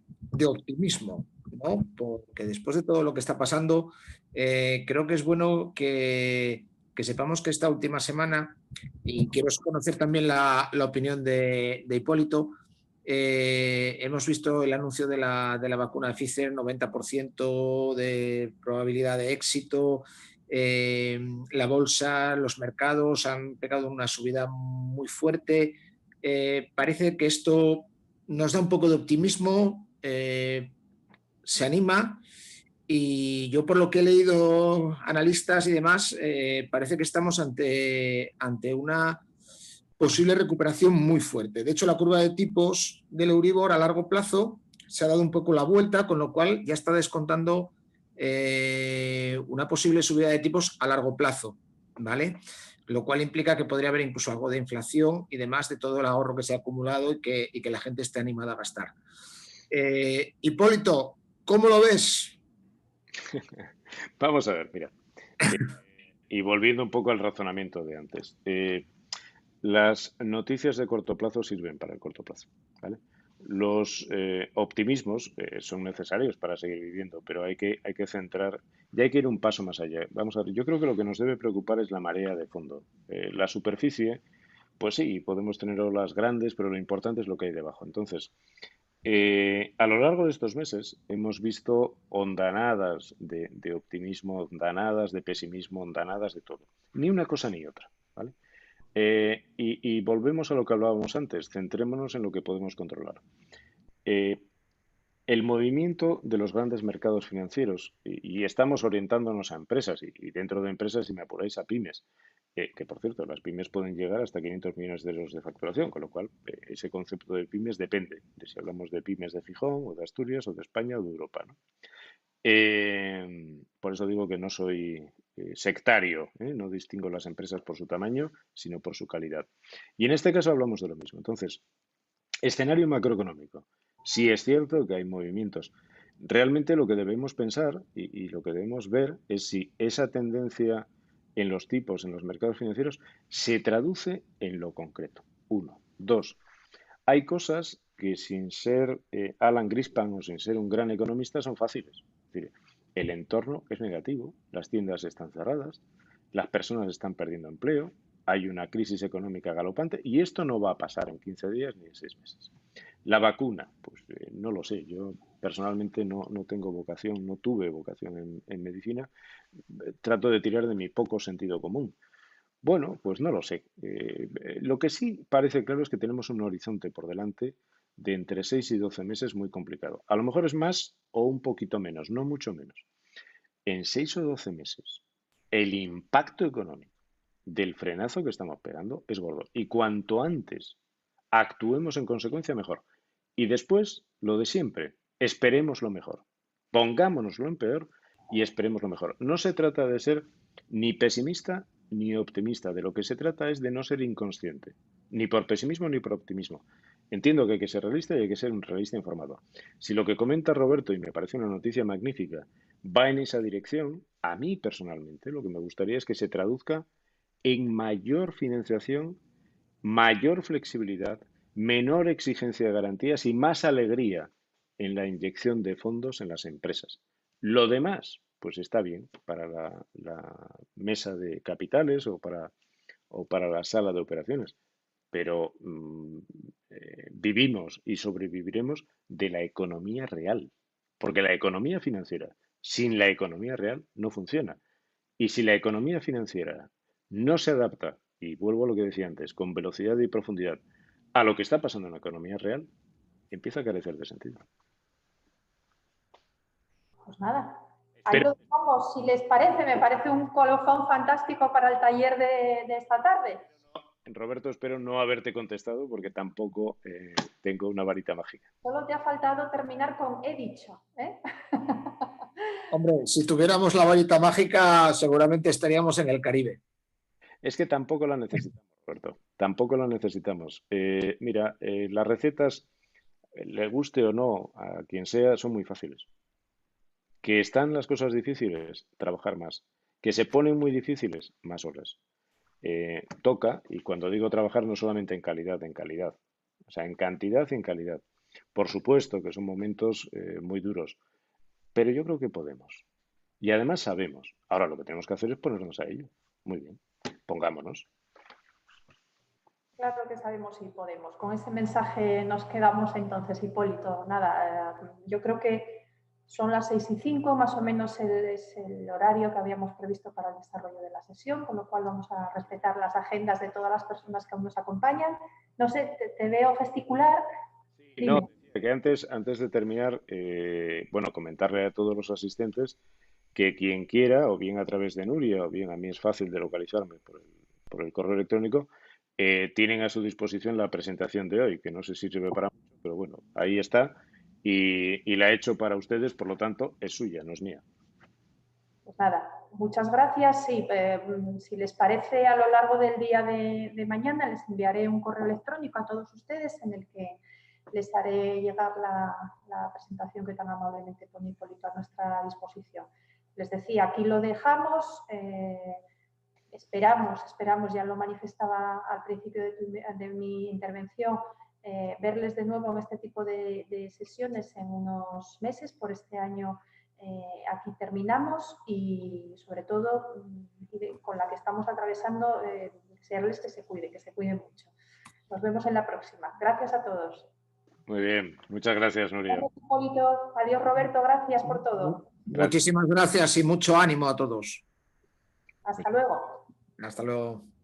optimismo, ¿no? Porque después de todo lo que está pasando, creo que es bueno que sepamos que esta última semana, y quiero conocer también la opinión de Hipólito, hemos visto el anuncio de la vacuna de Pfizer, 90% de probabilidad de éxito. La bolsa, los mercados han pegado una subida muy fuerte. Parece que esto nos da un poco de optimismo, se anima, y yo por lo que he leído analistas y demás, parece que estamos ante una posible recuperación muy fuerte. De hecho, la curva de tipos del Euribor a largo plazo se ha dado un poco la vuelta, con lo cual ya está descontando una posible subida de tipos a largo plazo, ¿vale? Lo cual implica que podría haber incluso algo de inflación y demás de todo el ahorro que se ha acumulado y que la gente esté animada a gastar. Hipólito, ¿cómo lo ves? Vamos a ver, mira. Y volviendo un poco al razonamiento de antes. Las noticias de corto plazo sirven para el corto plazo, ¿vale? Los optimismos son necesarios para seguir viviendo, pero hay que centrar, ya hay que ir un paso más allá. Vamos a ver, yo creo que lo que nos debe preocupar es la marea de fondo. La superficie, pues sí, podemos tener olas grandes, pero lo importante es lo que hay debajo. Entonces, a lo largo de estos meses hemos visto ondanadas de optimismo, ondanadas de pesimismo, ondanadas de todo. Ni una cosa ni otra, ¿vale? Y volvemos a lo que hablábamos antes, centrémonos en lo que podemos controlar. el movimiento de los grandes mercados financieros, y estamos orientándonos a empresas y dentro de empresas, si me apuráis, a pymes, que por cierto, las pymes pueden llegar hasta 500 millones de euros de facturación, con lo cual ese concepto de pymes depende de si hablamos de pymes de Gijón o de Asturias o de España o de Europa, ¿no? Por eso digo que no soy sectario, no distingo las empresas por su tamaño, sino por su calidad. Y en este caso hablamos de lo mismo. Entonces, escenario macroeconómico. Sí es cierto que hay movimientos. Realmente lo que debemos pensar y lo que debemos ver es si esa tendencia en los tipos, en los mercados financieros, se traduce en lo concreto. Uno. Dos, hay cosas que sin ser Alan Greenspan o sin ser un gran economista son fáciles. Es decir, el entorno es negativo, las tiendas están cerradas, las personas están perdiendo empleo, hay una crisis económica galopante y esto no va a pasar en 15 días ni en 6 meses. La vacuna, pues no lo sé, yo personalmente no tengo vocación, no tuve vocación en medicina, trato de tirar de mi poco sentido común. Bueno, pues no lo sé. Lo que sí parece claro es que tenemos un horizonte por delante de entre 6 y 12 meses muy complicado. A lo mejor es más o un poquito menos, no mucho menos. En 6 o 12 meses, el impacto económico del frenazo que estamos pegando es gordo. Y cuanto antes actuemos en consecuencia, mejor. Y después, lo de siempre, esperemos lo mejor. Pongámonos lo en peor y esperemos lo mejor. No se trata de ser ni pesimista ni optimista. De lo que se trata es de no ser inconsciente, ni por pesimismo ni por optimismo. Entiendo que hay que ser realista y hay que ser un realista informado. Si lo que comenta Roberto, y me parece una noticia magnífica, va en esa dirección, a mí personalmente lo que me gustaría es que se traduzca en mayor financiación, mayor flexibilidad, menor exigencia de garantías y más alegría en la inyección de fondos en las empresas. Lo demás, pues está bien para la mesa de capitales o para la sala de operaciones, pero vivimos y sobreviviremos de la economía real, porque la economía financiera sin la economía real no funciona. Y si la economía financiera no se adapta, y vuelvo a lo que decía antes, con velocidad y profundidad, a lo que está pasando en la economía real, empieza a carecer de sentido. Pues nada, ahí lo dejamos. Si les parece, me parece un colofón fantástico para el taller de esta tarde. Roberto, espero no haberte contestado porque tampoco tengo una varita mágica. Solo te ha faltado terminar con he dicho, ¿eh? Hombre, si tuviéramos la varita mágica, seguramente estaríamos en el Caribe. Es que tampoco la necesitamos, Roberto. Tampoco la necesitamos. Mira, las recetas, le guste o no a quien sea, son muy fáciles. Que están las cosas difíciles, trabajar más. Que se ponen muy difíciles, más horas. Toca, y cuando digo trabajar no solamente en calidad, o sea, en cantidad y en calidad. Por supuesto que son momentos muy duros, pero yo creo que podemos. Y además sabemos. Ahora lo que tenemos que hacer es ponernos a ello. Muy bien, pongámonos. Claro que sabemos y podemos. Con ese mensaje nos quedamos entonces, Hipólito. Nada, yo creo que son las 6:05, más o menos es el horario que habíamos previsto para el desarrollo de la sesión, con lo cual vamos a respetar las agendas de todas las personas que aún nos acompañan. No sé, te veo gesticular. Sí, no, que antes de terminar, bueno, comentarle a todos los asistentes que quien quiera, o bien a través de Nuria, o bien a mí es fácil de localizarme por el correo electrónico, tienen a su disposición la presentación de hoy, que no sé si sirve para mucho, pero bueno, ahí está. Y la he hecho para ustedes, por lo tanto, es suya, no es mía. Pues nada, muchas gracias. Sí, si les parece, a lo largo del día de mañana les enviaré un correo electrónico a todos ustedes en el que les haré llegar la presentación que tan amablemente pone Hipólito a nuestra disposición. Les decía, aquí lo dejamos. Esperamos, ya lo manifestaba al principio de mi intervención, verles de nuevo en este tipo de sesiones en unos meses. Por este año aquí terminamos y sobre todo con la que estamos atravesando, desearles que se cuiden mucho. Nos vemos en la próxima. Gracias a todos. Muy bien, muchas gracias, Nuria. Gracias, Hipólito. Adiós, Roberto. Gracias por todo. Muchísimas gracias y mucho ánimo a todos. Hasta luego. Hasta luego.